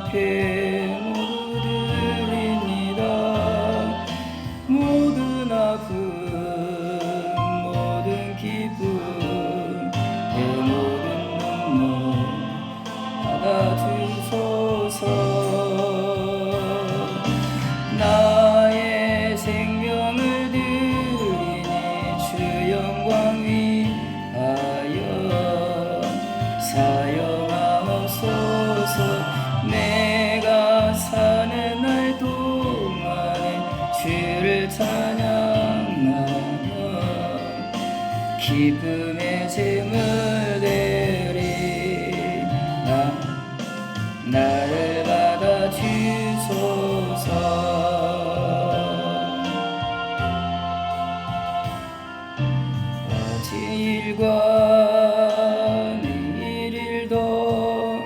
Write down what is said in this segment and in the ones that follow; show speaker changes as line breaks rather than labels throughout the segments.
앞에 모두 드립니다. 모든 아픔 모든 기쁨 내 모든 눈물 받아주소서. 나의 생명을 드리니 주 영광 위하여 사용하옵소서. 내가 사는 날 동안에 주를 찬양하며 기쁨의 제물 드리 나를 받아주소서. 어제 일과 내일 일도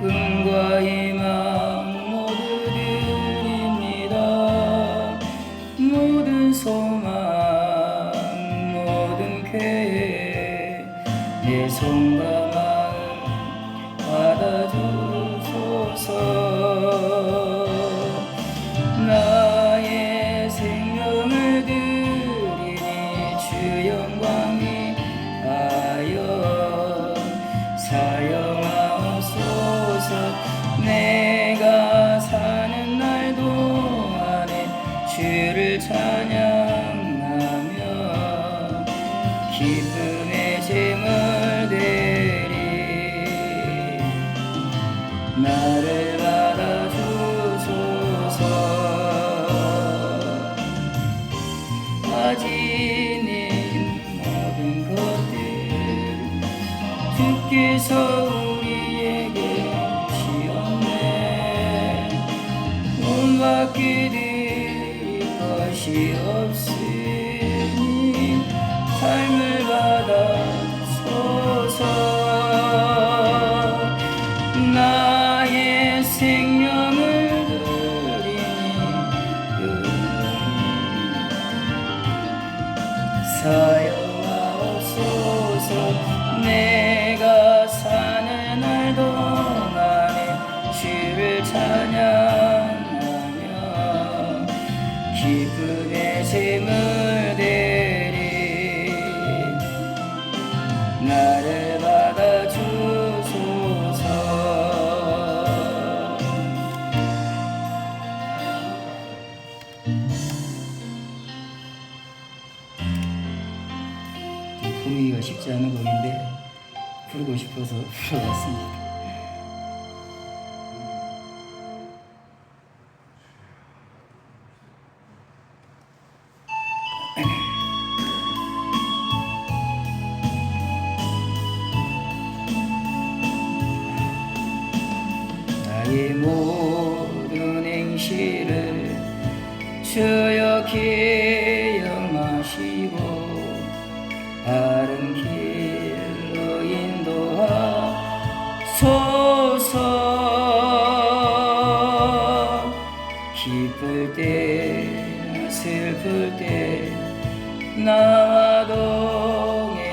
꿈과 희망 모두 드립니다. 모든 소망 모든 계획 내 손과 마음 받아주소서. 나의 생명을 드리니 주 영광 위하여 사용하옵소서. 내가 사는 날 동안에 주를 찬양하며 기쁨의 제물 드리 나를 받아주소서. 가지는 모든 것들 주께서 우리에게 주셨네. 돈 밖에 드릴 것이 없으니 삶을 받아소서. 나의 생명을 드리니 사용하옵소서. 내가 사는 날 동안에 주를 찬양하며 기쁨의 제물 드리 나를 받아주소서. 부르기가 쉽지 않은 곡인데 부르고 싶어서 불러봤습니다. 나의 모든 행실을 주여 기억하시고 바른 길로 인도하소서. 기쁠 때 슬플 때 나와 동행하시며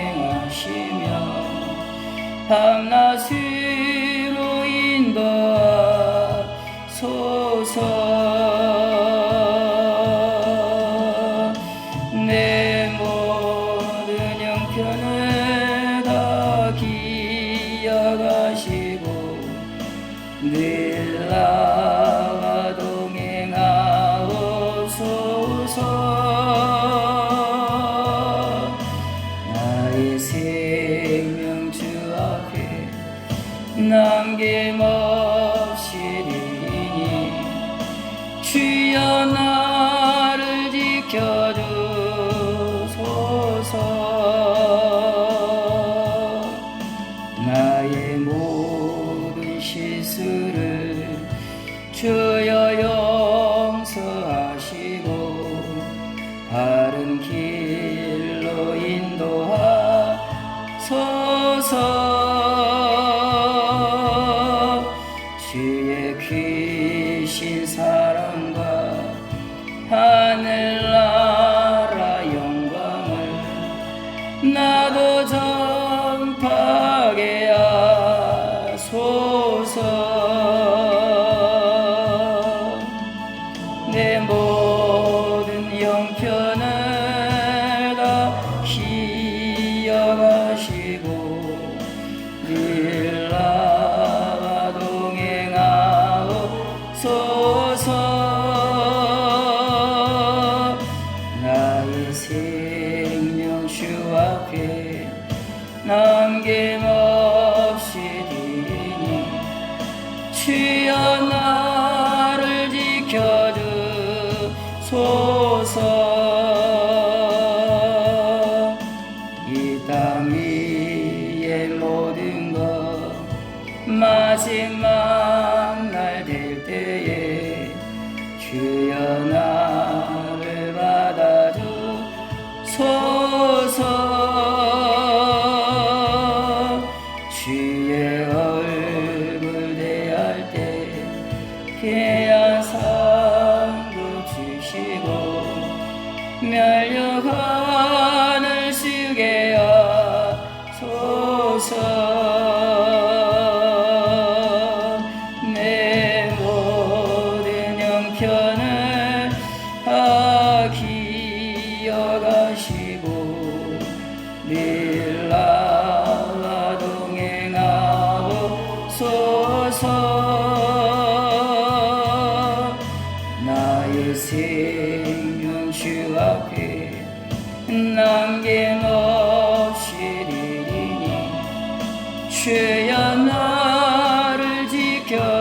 밤낮으로 인도하소서. 내 모든 형편을 다 기억하시고 늘 나와 동행하옵소서. 나의 생명 주 앞에 남김없이 드리니 주여 나를 지켜주소서. 나의 모든 실수를 주여 용서하시고 바른 길로 인도하소서. 주의 크신 사랑과 하늘나라 영광을 나도 전파하게 하소서. 형편을 다 기억하시고 늘 나와 동행하옵소서. 나의 생명 주 앞에 남김없이 드리니 주여 나를 지켜주소서. 이 땅 위의 모든 것 마지막 날 될 때에 주여 나를 받아주소서. 주의 얼굴 대할 때 귀한 상도 주시고 멸류관을 쓰게 하소서. 내 모든 형편을 다 기억하시고 늘 나와 동행하옵소서. 나의 생명 주 앞에 남김없이 드리니 주여 나를 지켜주소서.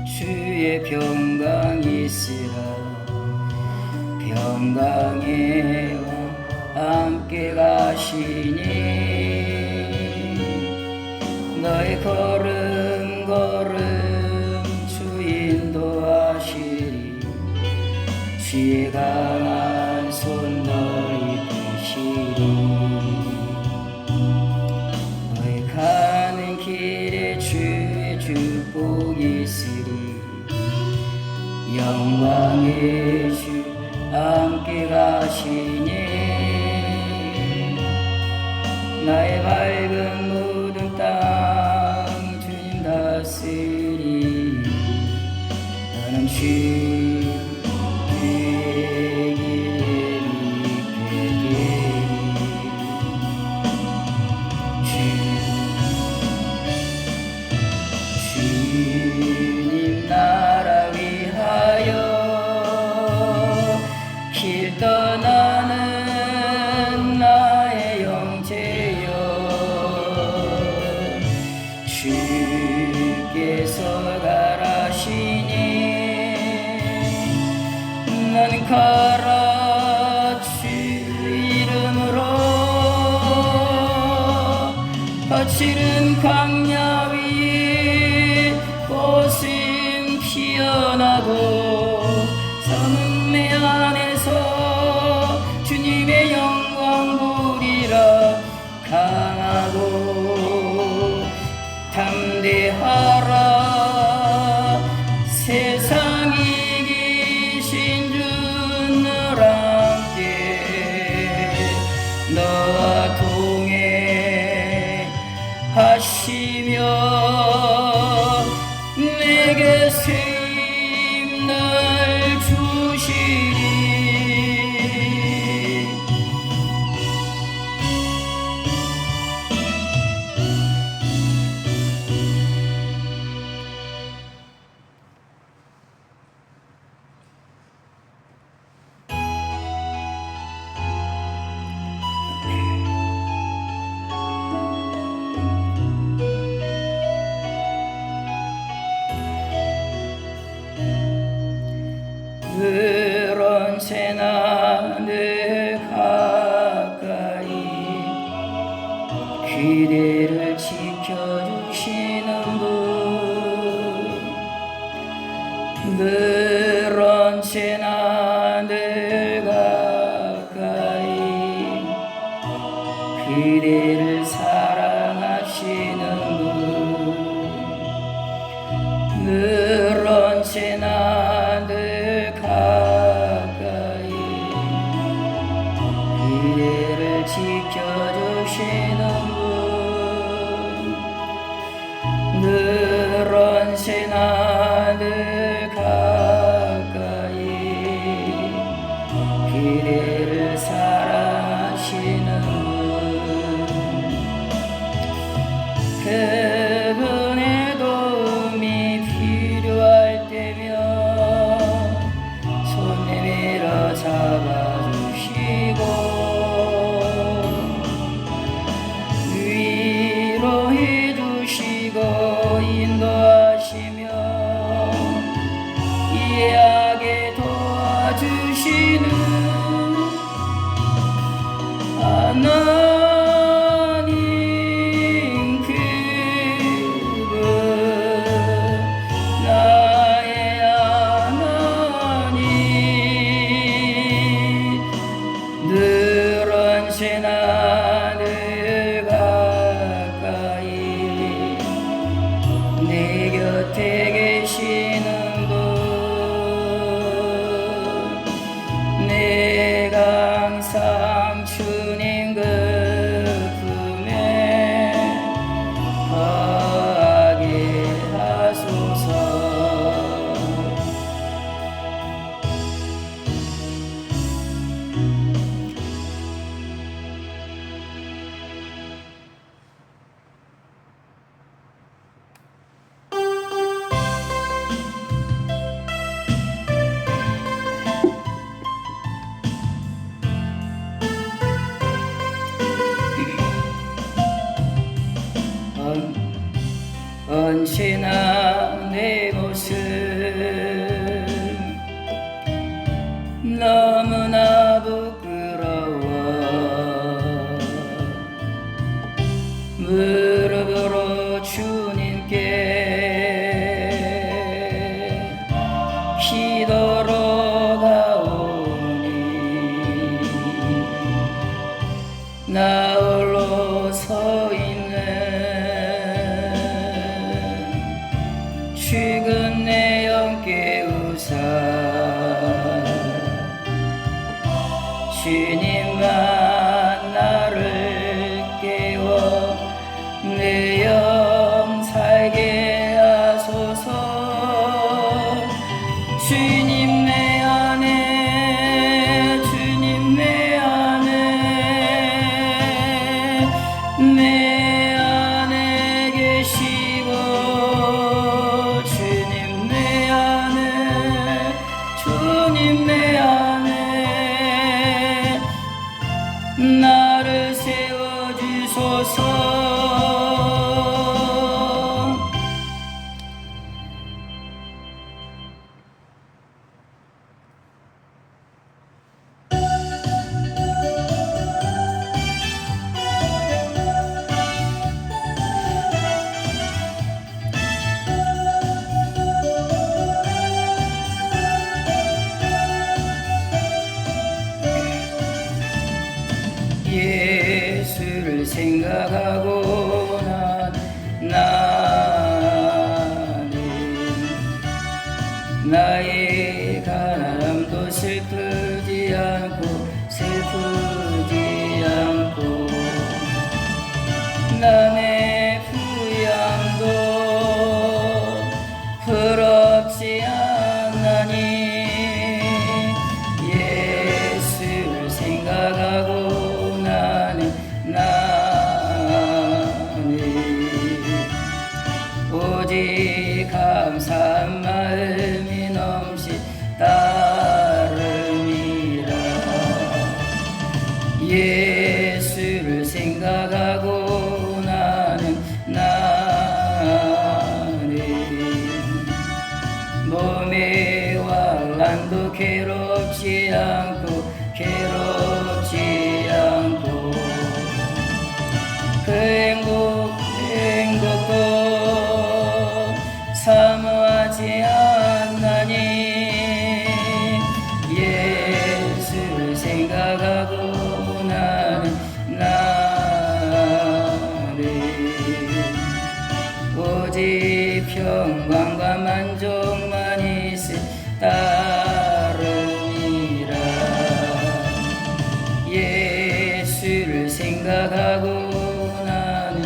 주의 평강 있으라. 평강의 왕 함께 가시니 너의 걸음 걸음 주 인도하시리. 주의 강한 손 너희 펴시리. 너희 가는 길에 주의 축복이 있으리. 영광의 주 함께 가시니 나의 밝은 모든 땅 주님 다스리. 나는 주의 길 믿게 되리. 주님 나라 위하여 길 떠나는 나의 영제여. 주께서 가라시니 나는 가라. 주 이름으로 거칠은 광야 위 꽃은 피어나고 삶은 내 안에서 주님의 영광 보리라. 강하고 담대하라. 세상 이기신 주 너랑 함께 너와 동행하시며 내게 새 힘 날 주시리. 그런 새나 늘 가까이 그대를 지켜주시는 분. 늘 언제나 늘 가까이 그대를 사랑하시는 분 늘 언제나 늘 가까이 그대를 지켜주시는 분 늘 언제나 늘 가까이 그대를 사랑하시는 분 그분의 도움이 필요할 때면 손 내밀어 잡아주시고 위로해 주시고 인도하시며 이해하게 도와주시는 하나님 그분 나의 하나님 늘 언제나 늘 가까이 내 곁에 계시는 분 내가 항상 주님 그 품에 거하게 하소서 언제나 내 모습 너무나 부끄러워 무릎으로 주님께 기도로 가오니 나 홀로 서 있는 죽은 내 영 깨우사 주님만 나를 깨워 내 영 살게 하소서 주님 내 안에 주님 내 안에 내 안에 계시고 주님 내 안에 주님 내 안에 나를 세워주소서 예수를 생각하고 나는 나의 가난함도 슬프지 않고 남의 부양도 부럽지 않나니 예수를 생각하고 나는 오직 감사한 마음이 넘치 따름이라 예수를 생각하고 나는 몸의 환난도 괴롭지 않고 그 행복도 사모하지 않나니 평안과 만족만 있을 따름이라. 예수를 생각하고 나는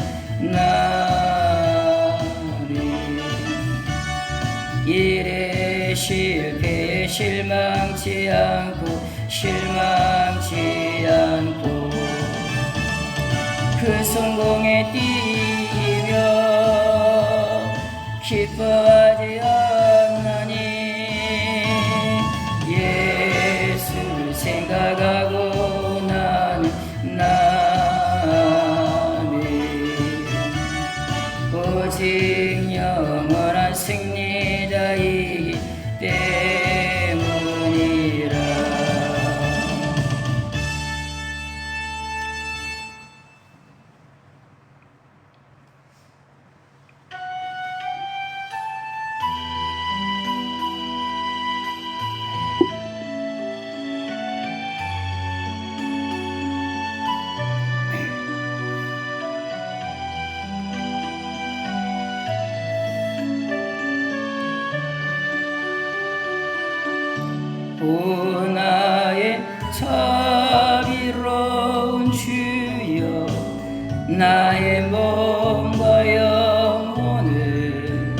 일에 실패에 실망치 않고 그 성공에 뛰며 기뻐하지 않나니. 예수를 생각하고 나는 오직 영원한 승리자이기 때문이라. 오 나의 자비로운 주여, 나의 몸과 영혼을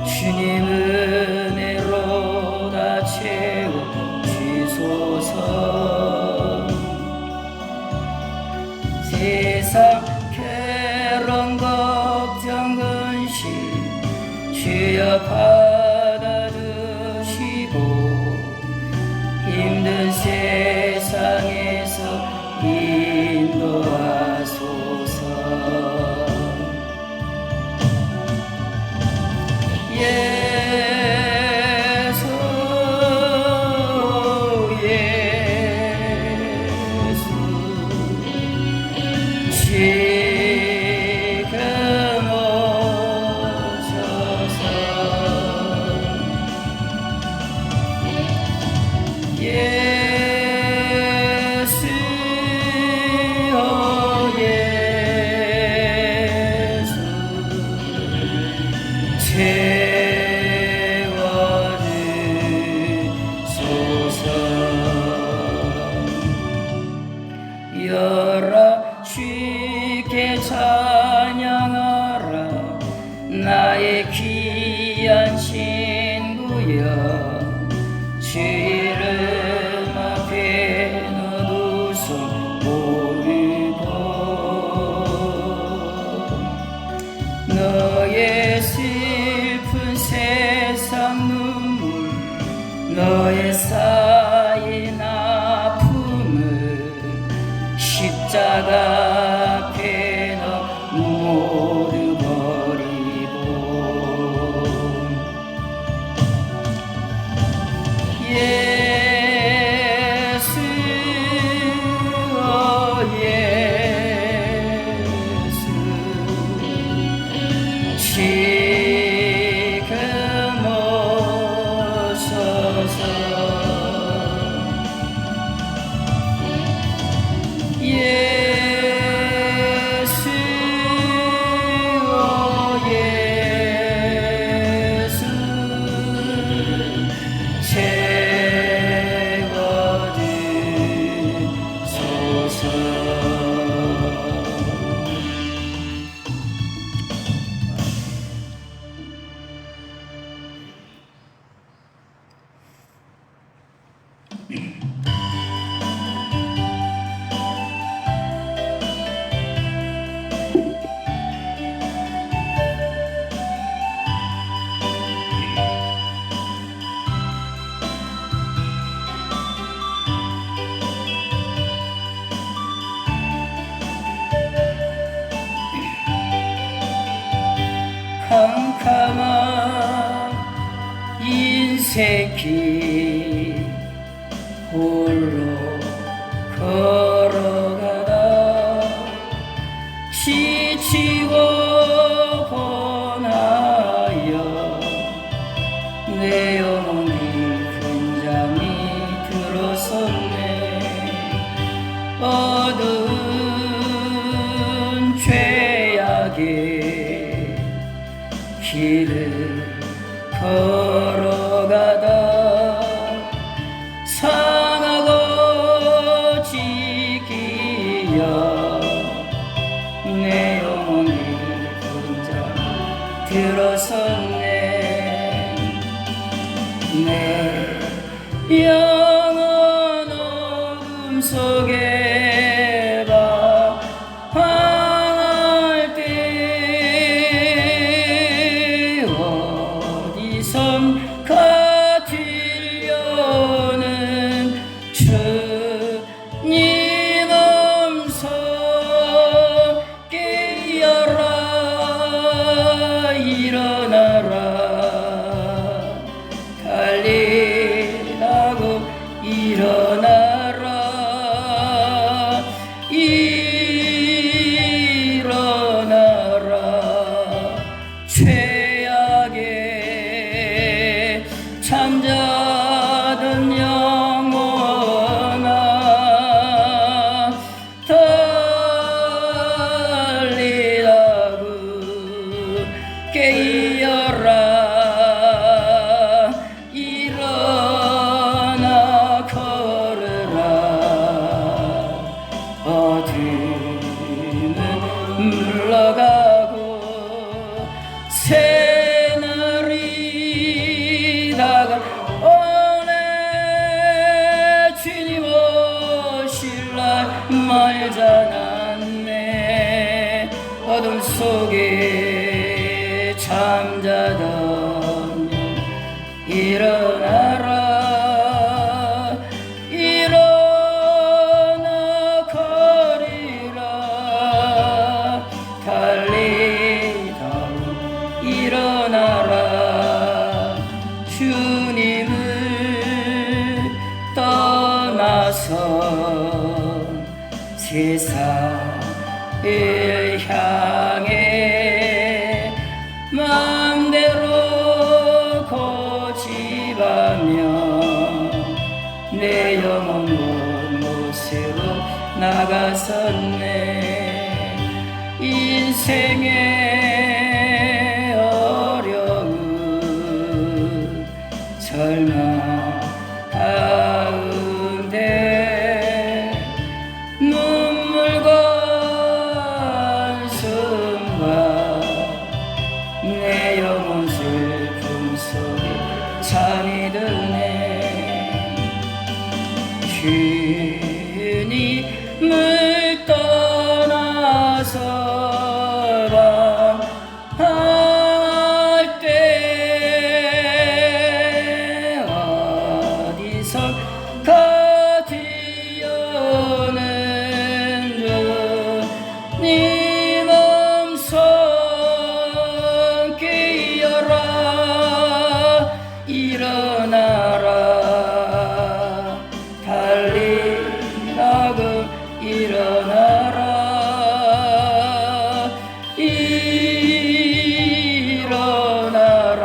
주님 은혜로 다 채워 주소서. 세상 괴로운 걱정 근심 주여 받아주시고 힘든 세상에서 인도하소서. 예수 지금 오셔서. 여라 주께 찬양하라 나의 귀한 친구여. 주 이름 앞에 너 두 손 모으고 너의 슬픈 세상 눈물 너의 쌓인 아픔을 십자가 앞에 너 모두 버리고 예수 지금 오소서. 캄캄한 인생길 홀로 걸어가다 지치고 번하여 내 영혼이 큰 잠이 들었었네. 어두운 죄악의 길을 걸어가다 상하고 지기여 내 영혼이 혼자 들어섰네. 내 영혼 어둠 속에 방황할 때 어디선가 들려오는 주님 음성 깨어라 일어나라 달리라고 일어나라 일어나라 죄악에 잠자던 영혼아 달리라고 깨어라 일어나 걸으라 어둠은 물러가고 새날이 다가오네. 주님 오실 날 말잖았네. 어둠 속에 잠자던 영 일어나라 일어나 거리라 달리다 일어나라 주님을 떠나서 세상을 향해 마음대로 고집하며 내 영혼 먼 곳으로 나가섰네. 인생의 어려움 절망 가운데 눈물과 한숨과 내 영혼 슬픔 속에 잠이 드네. 주님을 떠나서 방황할 때 어디선가 들려오는 주님 음성 깨어라 일어나라 달리라고 일어나라 일어나라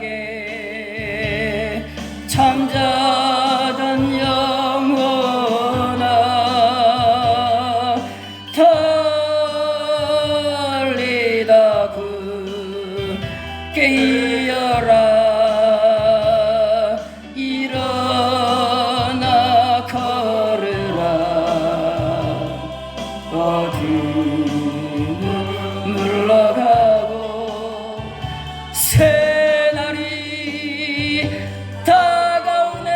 죄악에 잠자던 영혼아 달리다 깨어라 일어나 걸으라 어둠은 물러가고 새날이 다가오네.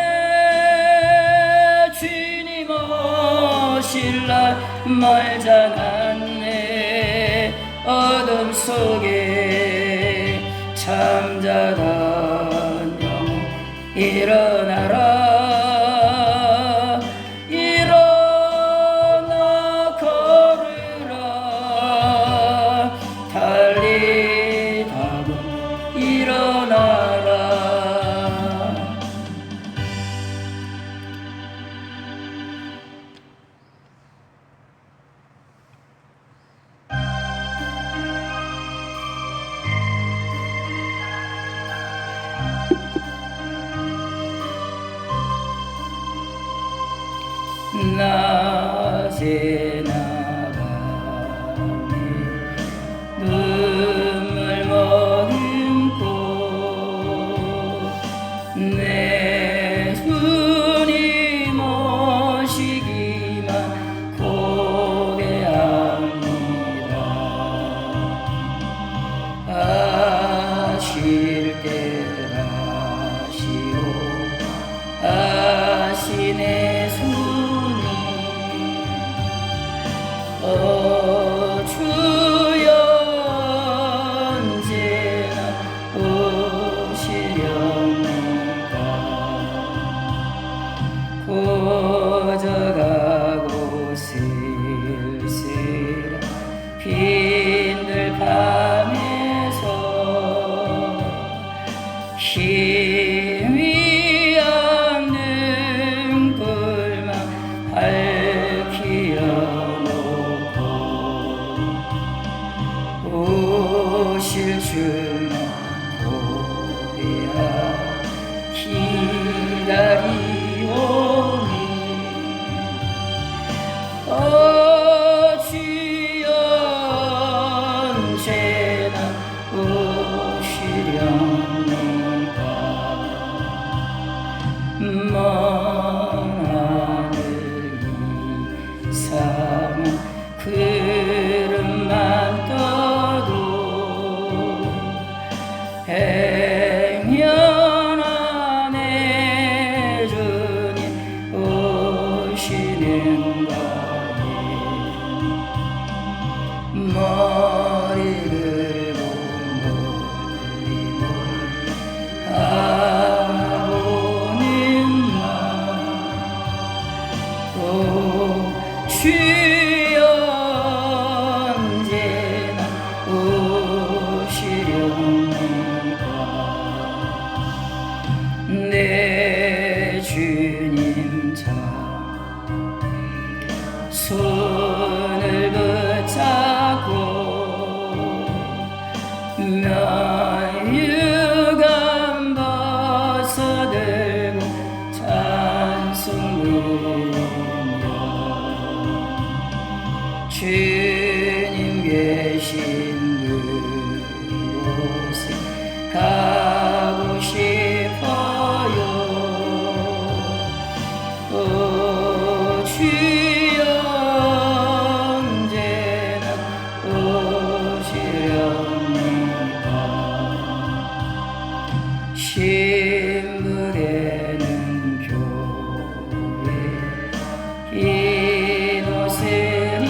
주님 오실 날 말잖았네. 어둠 속에 잠자던 영혼 일어나라 일어나 걸으라 달리다가 일어나라. 낮에나 밤에 눈물 힘이 없는 불만 밝히어 놓고 오실 줄만 고대하 기다리오니 주여 언제나 오시렵니까 먼 하늘 이상은 구름만 떠도 행여나 내 주님 오시는가에 머리를 주여 언제나 오시렵니까 내 주님 참 손을 붙잡고 면류관 벗어들고 찬송 부르며 주님 계신 그곳에 가고 싶어요 주여 언제나 오시렵니까 신부되는 교회 흰 옷을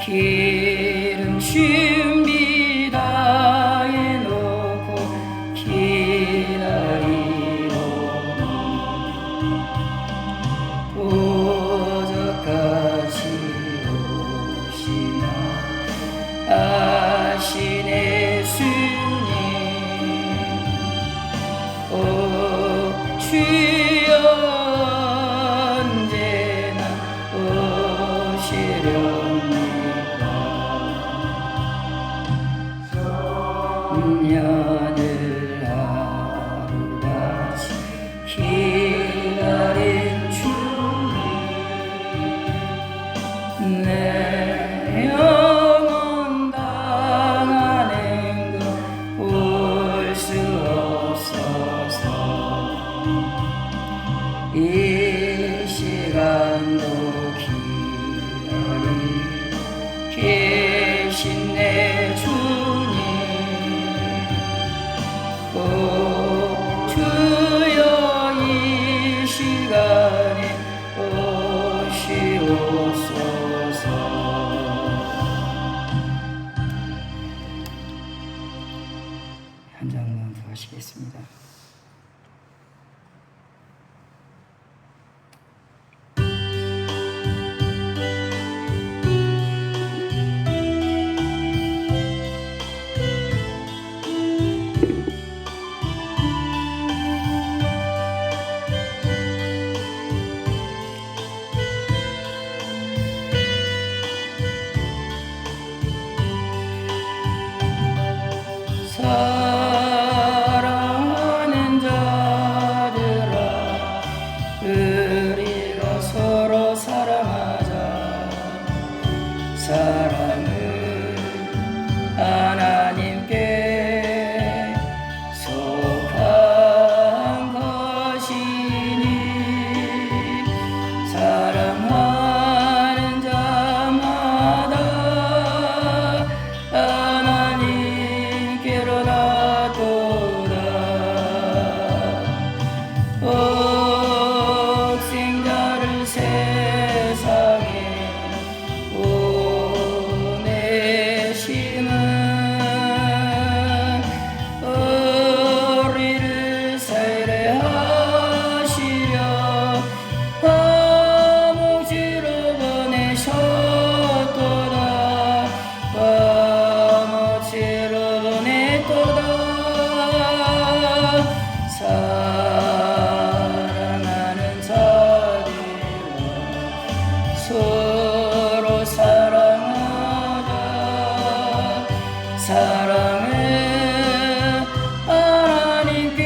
기름 준비 다 해놓고 기다리오니 보석같이 오시나 아시네 주님 주여 언제나 오시렵니까 년을 하루같이 기다린 주님 내 영혼 당하는 것 볼 수 없어서 이 시간도 기다리 계신 내 주님 주여 이 시간에 오시옵소서 한 장만 더 하시겠습니다. 사랑하는 자들아 우리가 서로 사랑하자 사랑은 하나님께 속한 것이니 사랑하는 자마다 하나님께로 나 사랑의 하나님께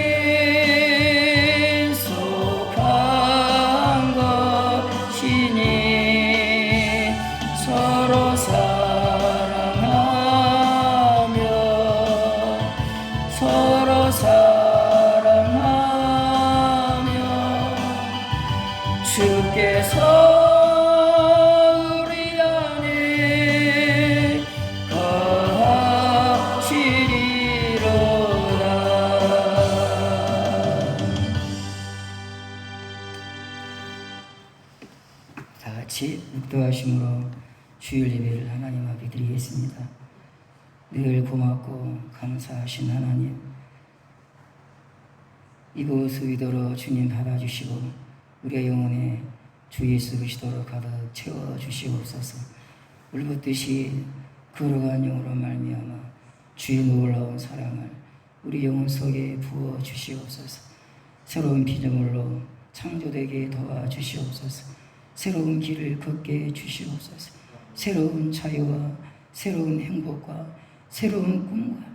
속한 것이니 서로 사랑하며 서로 사랑하며 주께서 다 같이 묵도하심으로 주일 예배를 하나님 앞에 드리겠습니다. 늘 고맙고 감사하신 하나님, 이곳 의도로 주님 받아주시고 우리의 영혼에 주 예수 그리스도로 가득 채워주시옵소서. 울붓듯이 걸어간 영으로 말미암아 주의 놀라운 사랑을 우리 영혼 속에 부어주시옵소서. 새로운 피조물로 창조되게 도와주시옵소서. 새로운 길을 걷게 해주시옵소서. 새로운 자유와 새로운 행복과 새로운 꿈과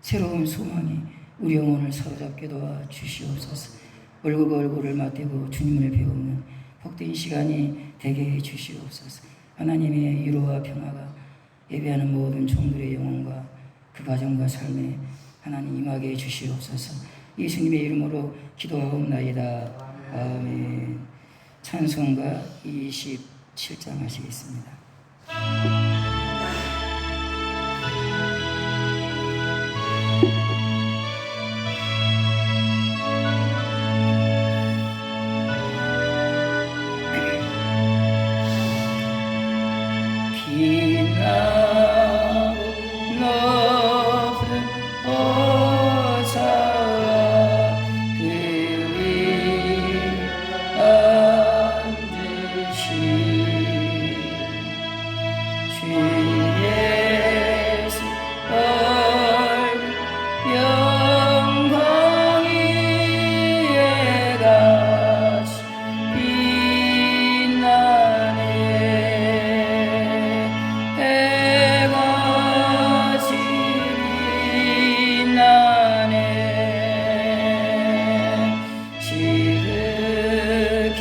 새로운 소망이 우리 영혼을 사로잡게 도와주시옵소서. 얼굴을 맞대고 주님을 배우는 복된 시간이 되게 해주시옵소서. 하나님의 위로와 평화가 예배하는 모든 종들의 영혼과 그 가정과 삶에 하나님 임하게 해주시옵소서. 예수님의 이름으로 기도하옵나이다. 아멘. 찬송가 27장 하시겠습니다. 빛나고 높은 보좌와 그 주 예수 얼굴 영광 위에 같이 빛나네. 해같이 빛나네. 지극히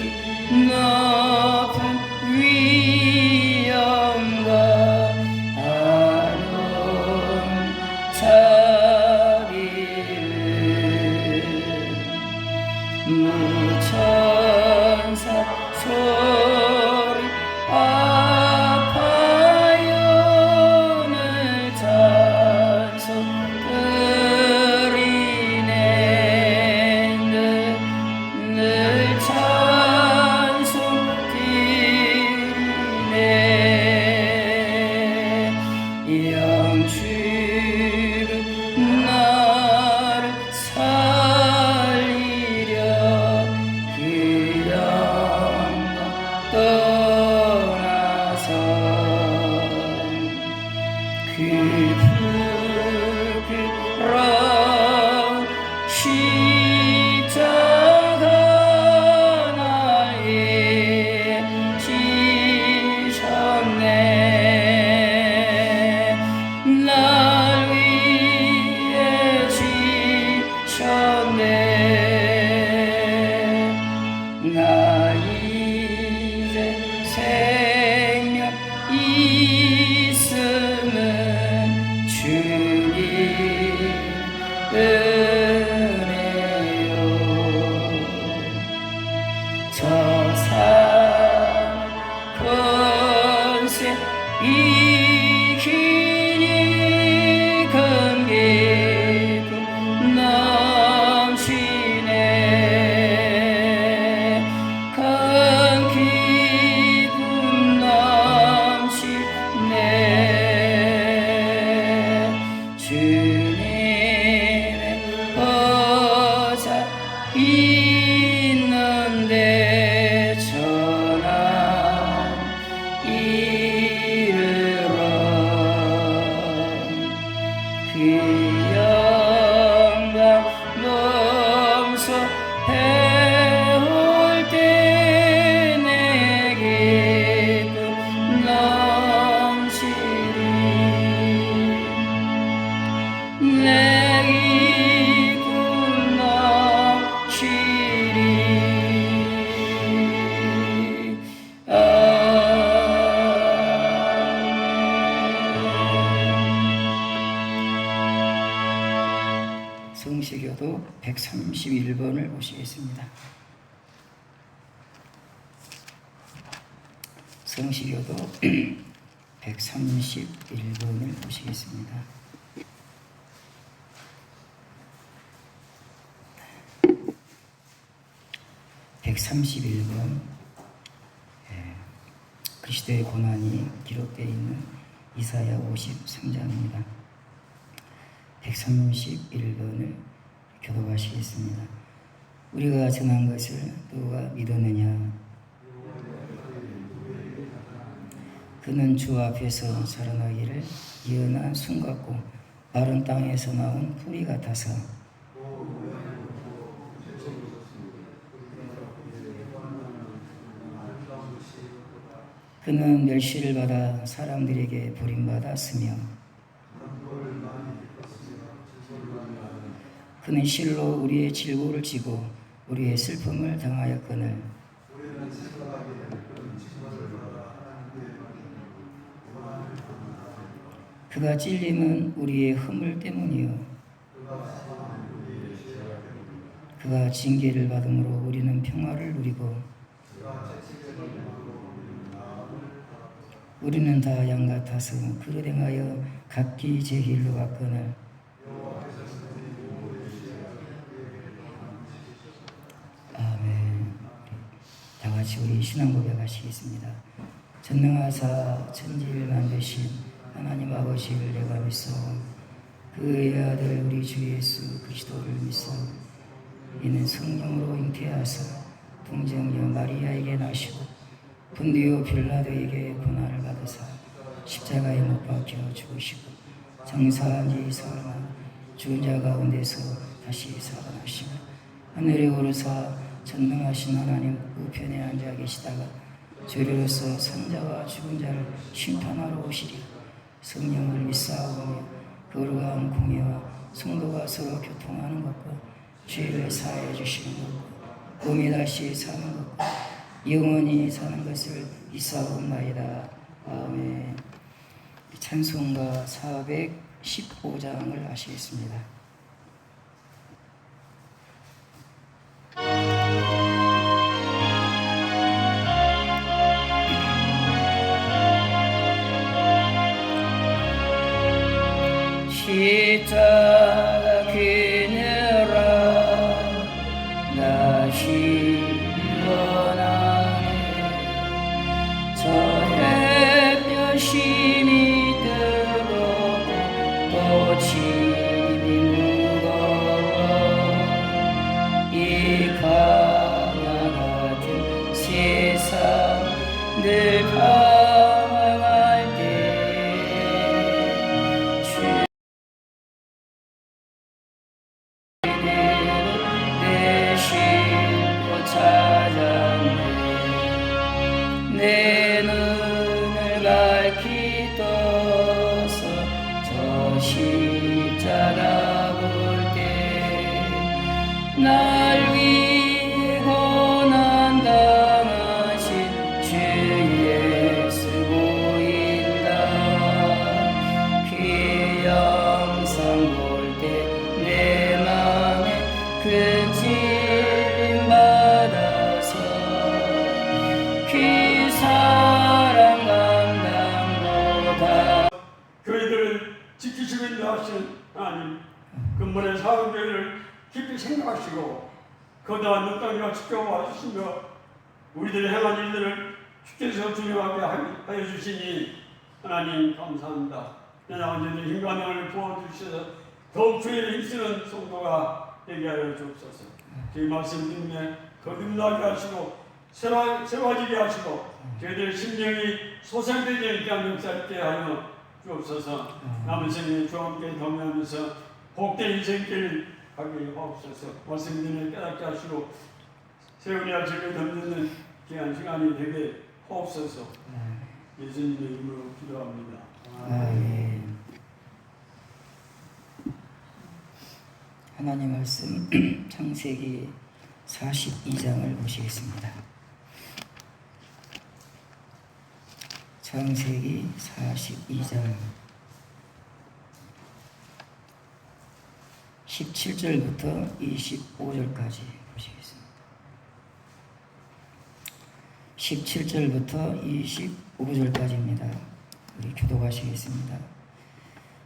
높은 위엄과 무천사 소리 아파요늘 찬송 드리네. 늘 찬송 드리네. 영주는 나를 살리려 그 영광 떠나서 그 부끄러운 십자가 나에 지셨네. 날 위해 지셨네. 나 이제 생명 있음은 주님 은혜요. 저 사람 권세 이기니 큰 기쁨 넘치네. 큰 기쁨 넘치네. 주님의 보좌 있는데 전함 이르러 그 영광 몸소 배울 때 내 기쁨 넘치리. 성시교도 131번을 보시겠습니다. 성시교도 131번을 보시겠습니다. 그리스도의 고난이 기록되어 있는 이사야 53장입니다. 131번을 교독하시겠습니다. 우리가 전한 것을 누가 믿었느냐? 그는 주 앞에서 자라나기를 이은한 순 같고 마른 땅에서 나온 뿌리 같아서 그는 멸시를 받아 사람들에게 버림받았으며 그는 실로 우리의 질고를 지고 우리의 슬픔을 당하였거늘 그가 찔림은 우리의 허물 때문이요 그가 징계를 받음으로 우리는 평화를 누리고 우리는 다 양 같아서 그릇 행하여 각기 제 길로 갔거늘 아멘. 다 같이 우리 신앙 고백하시겠습니다. 전능하사 천지를 만드신 하나님 아버지를 내가 믿소 그의 아들 우리 주 예수 그리스도를 믿소 이는 성령으로 잉태하사 동정녀 마리아에게 나시고 본디오 빌라도에게 고난을 받으사 십자가에 못 박혀 죽으시고 장사한 지 사흘만 죽은 자 가운데서 다시 살아나시고 하늘에 오르사 전능하신 하나님 우편에 앉아 계시다가 저리로서 산자와 죽은 자를 심판하러 오시리라. 성령을 믿사오며 거룩한 공예와 성도가 서로 교통하는 것과 죄를 사하여 주시는 것과 몸이 다시 사는 것과 영원히 사는 것을 믿사옵나이다. 아멘. 찬송가 415장을 하시겠습니다. 십자가 그늘아 다시 원하네 저 햇볕이 뜨겁고 또 짐이 무거워 이 강야 같은 세상 늘 방황할 때 내 눈을 밝히 떠서 저 십자가 볼 때 날 위해 고난 당하신 주 예수 보인다. 그 영상 볼 때 내 맘에 큰 찔림 받아서 그 사랑 감당보다
교회들을 지키시고 있는 하신 하나님 근본의 사업들을 깊이 생각하시고 거대한 너 땅과 지켜봐 주시며 우리들이 행한 일들을 주께서 중요하게 하여 주시니 하나님 감사합니다. 내나머지들 힘과 능을 부어주셔서 더욱 주의를 힘쓰는 성도가 되게 하여 주옵소서. 저희 말씀 때문에 거듭나게 하시고 세워지게 하시고 저희들 심령이 소생되지 않게 역사하게 하여 주옵소서. 남은 생에 주와 함께 동행하면서 복된 인생길 가게 하옵소서. 말씀들을 깨닫게 하시고 세월이와 즐겨 덤비는 귀한 시간이 되게 하옵소서. 예수님의 이름으로 기도합니다.
아멘. 하나님 말씀 창세기 42장을 보시겠습니다. 창세기 42장 17절부터 25절까지 보시겠습니다. 17절부터 25절까지입니다. 우리 교독하시겠습니다.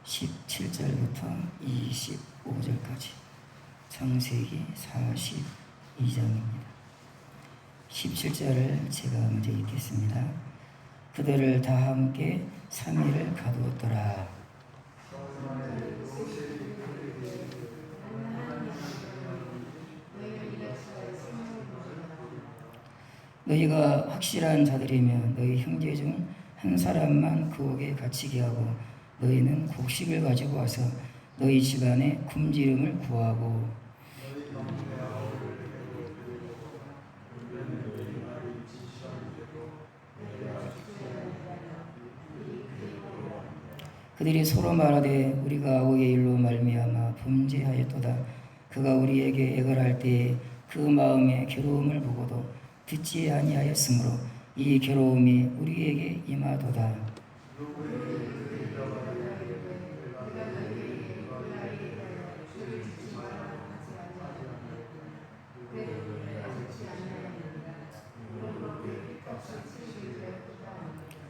17절부터 25절까지 창세기 42장입니다. 17절을 제가 먼저 읽겠습니다. 그들을 다 함께 3일을 가두었더라. 너희가 확실한 자들이면 너희 형제 중 한 사람만 그옥에 갇히게 하고 너희는 곡식을 가지고 와서 너희 집안에 굶지름을 구하고 그들이 서로 말하되 우리가 아우의 일로 말미암아 범죄하였도다. 그가 우리에게 애걸할 때에 그 마음의 괴로움을 보고도 듣지 아니하였으므로 이 괴로움이 우리에게 임하도다.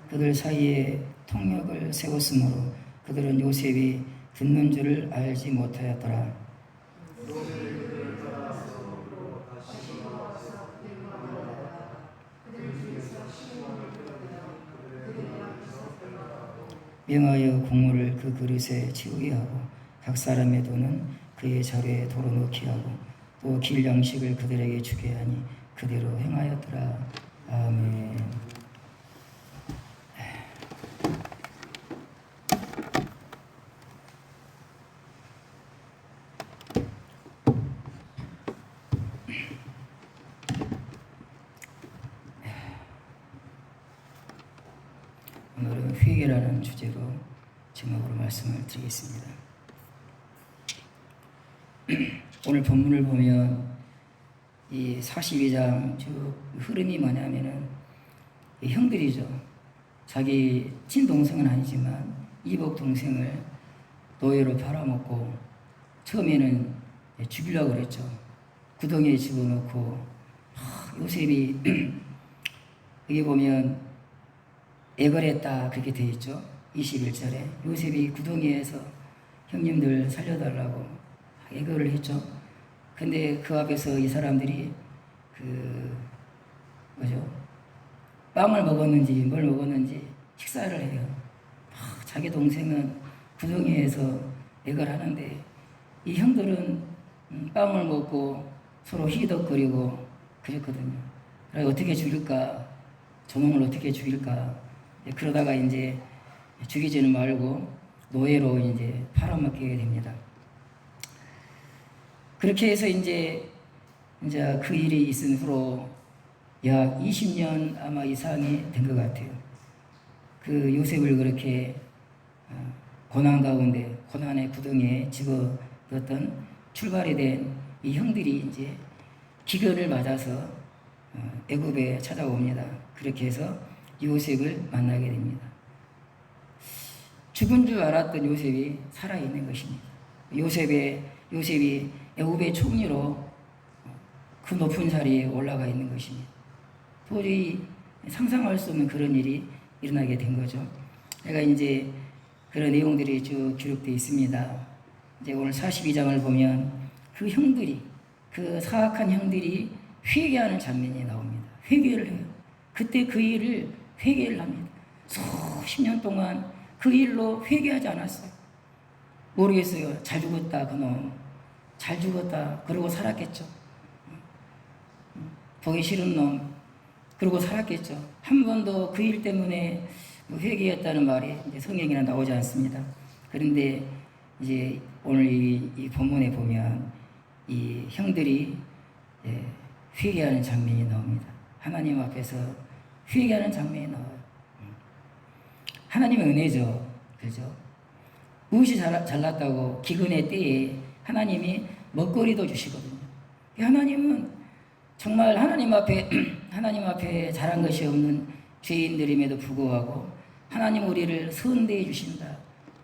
그들 사이에 통역을 세웠으므로 그들은 요셉이 듣는 줄을 알지 못하였더라. 명하여 국물을 그 그릇에 채우게 하고 각 사람의 돈은 그의 자루에 도로 넣게 하고 또 길 양식을 그들에게 주게 하니 그대로 행하였더라. 아멘. 오늘은 회개라는 주제로 제목으로 말씀을 드리겠습니다. 오늘 본문을 보면 이 42장 쭉 흐름이 뭐냐면은 형들이죠. 자기 친동생은 아니지만 이복 동생을 노예로 팔아먹고 처음에는 죽이려고 그랬죠. 구덩이에 집어넣고 요셉이 여기 보면 애걸했다 그렇게 되어 있죠. 21절에 요셉이 구덩이에서 형님들 살려달라고 애걸을 했죠. 근데 그 앞에서 이 사람들이 빵을 먹었는지 뭘 먹었는지 식사를 해요. 자기 동생은 구덩이에서 애걸하는데 이 형들은 빵을 먹고 서로 희덕거리고 그랬거든요. 그래서 어떻게 죽일까? 저놈을 어떻게 죽일까? 그러다가 이제 죽이지는 말고 노예로 이제 팔아먹게 됩니다. 그렇게 해서 이제 그 일이 있은 후로 약 20년 아마 이상이 된 것 같아요. 그 요셉을 그렇게 고난 가운데 고난의 구덩이에 집어넣었던 출발이 된 이 형들이 이제 기근을 맞아서 애굽에 찾아옵니다. 그렇게 해서 요셉을 만나게 됩니다. 죽은 줄 알았던 요셉이 살아있는 것입니다. 요셉이 애굽의 총리로 그 높은 자리에 올라가 있는 것입니다. 도저히 상상할 수 없는 그런 일이 일어나게 된 거죠. 제가 이제 그런 내용들이 쭉 기록되어 있습니다. 이제 오늘 42장을 보면 그 형들이, 그 사악한 형들이 회개하는 장면이 나옵니다. 회개를 해요. 그때 그 일을 회개를 합니다. 수십 년 동안 그 일로 회개하지 않았어요. 모르겠어요. 잘 죽었다 그놈. 잘 죽었다. 그러고 살았겠죠. 보기 싫은 놈. 그러고 살았겠죠. 한 번도 그 일 때문에 회개했다는 말이 이제 성경에는 나오지 않습니다. 그런데 이제 오늘 이 본문에 보면 이 형들이 회개하는 장면이 나옵니다. 하나님 앞에서 회개하는 장면이 나와요. 하나님의 은혜죠. 그죠? 무엇이 잘났다고 기근의 때에 하나님이 먹거리도 주시거든요. 하나님은 정말 하나님 앞에 잘한 것이 없는 죄인들임에도 불구하고 하나님 우리를 선대해 주신다.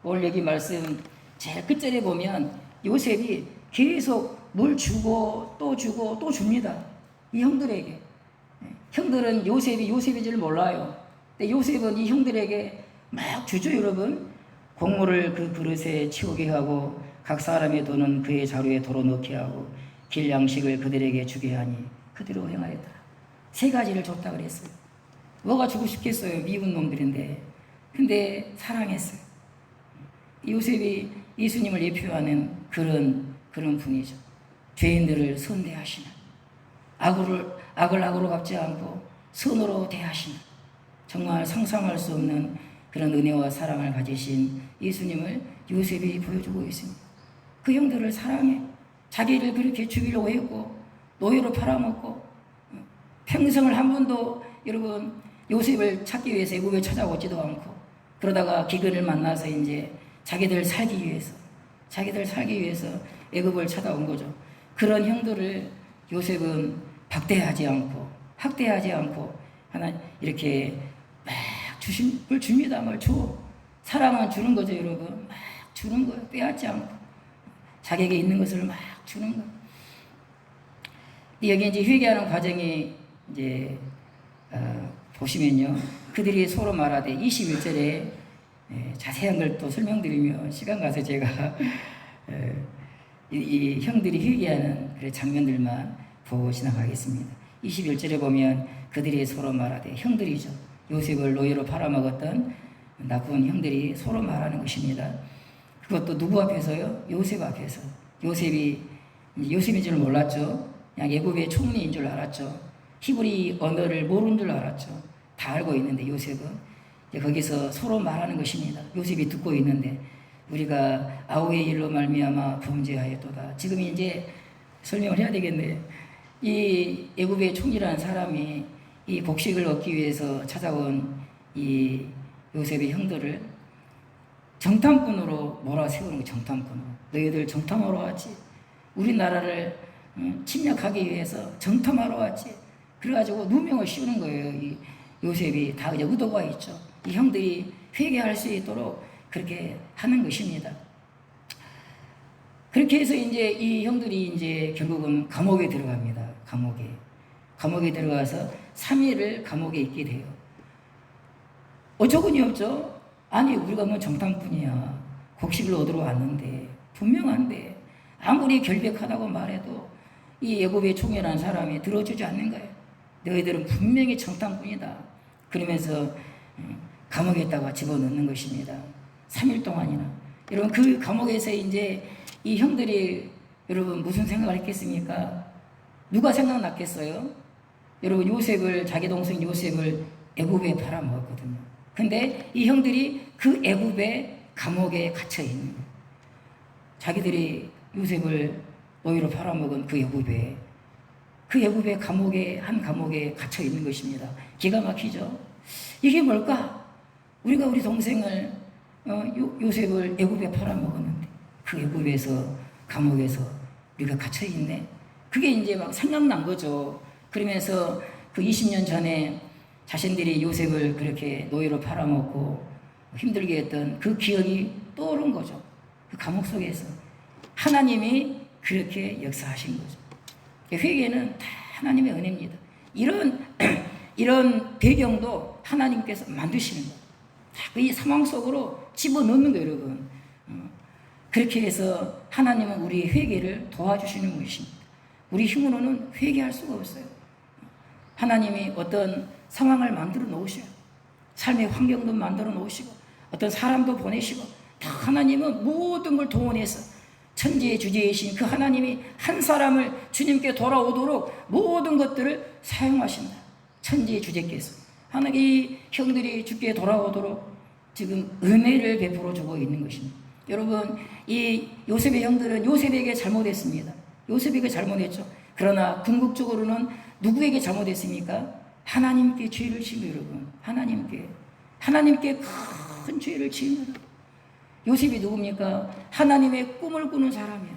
오늘 여기 말씀 제일 끝절에 보면 요셉이 계속 뭘 주고 또 주고 또 줍니다. 이 형들에게. 형들은 요셉이 줄 몰라요. 근데 요셉은 이 형들에게 막 주죠, 여러분. 곡물을 그 그릇에 치우게 하고 각 사람의 돈은 그의 자루에 도로 넣게 하고 길 양식을 그들에게 주게 하니 그대로 행하였더라. 세 가지를 줬다 그랬어요. 뭐가 주고 싶겠어요, 미운 놈들인데. 근데 사랑했어요. 요셉이 예수님을 예표하는 그런 분이죠. 죄인들을 선대하시는, 악을 악으로 갚지 않고 선으로 대하시는, 정말 상상할 수 없는 그런 은혜와 사랑을 가지신 예수님을 요셉이 보여주고 있습니다. 그 형들을 사랑해. 자기를 그렇게 죽이려고 했고 노예로 팔아먹고 평생을 한 번도 여러분 요셉을 찾기 위해서 애굽에 찾아오지도 않고 그러다가 기근을 만나서 이제 자기들 살기 위해서 애굽을 찾아온 거죠. 그런 형들을 요셉은 박대하지 않고 학대하지 않고 하나 이렇게 막 뭘 줍니다. 뭘 줘. 사랑은 주는 거죠, 여러분. 막 주는 거예요. 빼앗지 않고 자기에게 있는 것을 막 주는 거예요. 여기 이제 회개하는 과정이 이제 보시면요, 그들이 서로 말하되 21절에 자세한 걸 또 설명드리면 시간 가서 제가 이 형들이 회개하는 그런 장면들만 보고 지나가겠습니다. 21절에 보면 그들이 서로 말하되, 형들이죠. 요셉을 노예로 팔아먹었던 나쁜 형들이 서로 말하는 것입니다. 그것도 누구 앞에서요? 요셉 앞에서. 요셉인 줄 몰랐죠. 그냥 애굽의 총리인 줄 알았죠. 히브리 언어를 모르는 줄 알았죠. 다 알고 있는데 요셉은 거기서 서로 말하는 것입니다. 요셉이 듣고 있는데 우리가 아우의 일로 말미암아 범죄하였도다. 지금 이제 설명을 해야 되겠네. 이 애굽의 총리라는 사람이 이 곡식을 얻기 위해서 찾아온 이 요셉의 형들을 정탐꾼으로 몰아세우는 거. 정탐꾼으로. 너희들 정탐하러 왔지. 우리나라를 침략하기 위해서 정탐하러 왔지. 그래가지고 누명을 씌우는 거예요. 이 요셉이 다 이제 의도가 있죠. 이 형들이 회개할 수 있도록 그렇게 하는 것입니다. 그렇게 해서 이제 이 형들이 이제 결국은 감옥에 들어갑니다. 감옥에 들어가서 3일을 감옥에 있게 돼요. 어처구니 없죠? 아니, 우리가 뭐 정탐꾼이야. 곡식을 얻으러 왔는데, 분명한데, 아무리 결백하다고 말해도 이 애굽의 총이라는 사람이 들어주지 않는 거예요. 너희들은 분명히 정탐꾼이다. 그러면서 감옥에다가 집어넣는 것입니다. 3일 동안이나. 여러분, 그 감옥에서 이제 이 형들이 여러분 무슨 생각을 했겠습니까? 누가 생각났겠어요? 여러분, 자기 동생 요셉을 애굽에 팔아먹었거든요. 근데 이 형들이 그 애굽의 감옥에 갇혀 있는 거예요. 자기들이 요셉을 노예로 팔아먹은 그 애굽의 한 감옥에 갇혀 있는 것입니다. 기가 막히죠? 이게 뭘까? 우리가 우리 동생을 요셉을 애굽에 팔아먹었는데 그 애굽에서 감옥에서 우리가 갇혀 있네. 그게 이제 막 생각난 거죠. 그러면서 그 20년 전에 자신들이 요셉을 그렇게 노예로 팔아먹고 힘들게 했던 그 기억이 떠오른 거죠. 그 감옥 속에서 하나님이 그렇게 역사하신 거죠. 회개는 다 하나님의 은혜입니다. 이런 배경도 하나님께서 만드시는 거예요. 이 상황 속으로 집어넣는 거예요, 여러분. 그렇게 해서 하나님은 우리의 회개를 도와주시는 분이십니다. 우리 힘으로는 회개할 수가 없어요. 하나님이 어떤 상황을 만들어 놓으셔요. 삶의 환경도 만들어 놓으시고 어떤 사람도 보내시고 다 하나님은 모든 걸 동원해서 천지의 주제이신 그 하나님이 한 사람을 주님께 돌아오도록 모든 것들을 사용하신다. 천지의 주제께서 하나님 이 형들이 주께 돌아오도록 지금 은혜를 베풀어 주고 있는 것입니다. 여러분, 이 요셉의 형들은 요셉에게 잘못했습니다. 요셉에게 잘못했죠. 그러나 궁극적으로는 누구에게 잘못했습니까? 하나님께 죄를 지은 거예요, 여러분. 하나님께 큰 죄를 지은 거예요. 요셉이 누굽니까? 하나님의 꿈을 꾸는 사람이에요.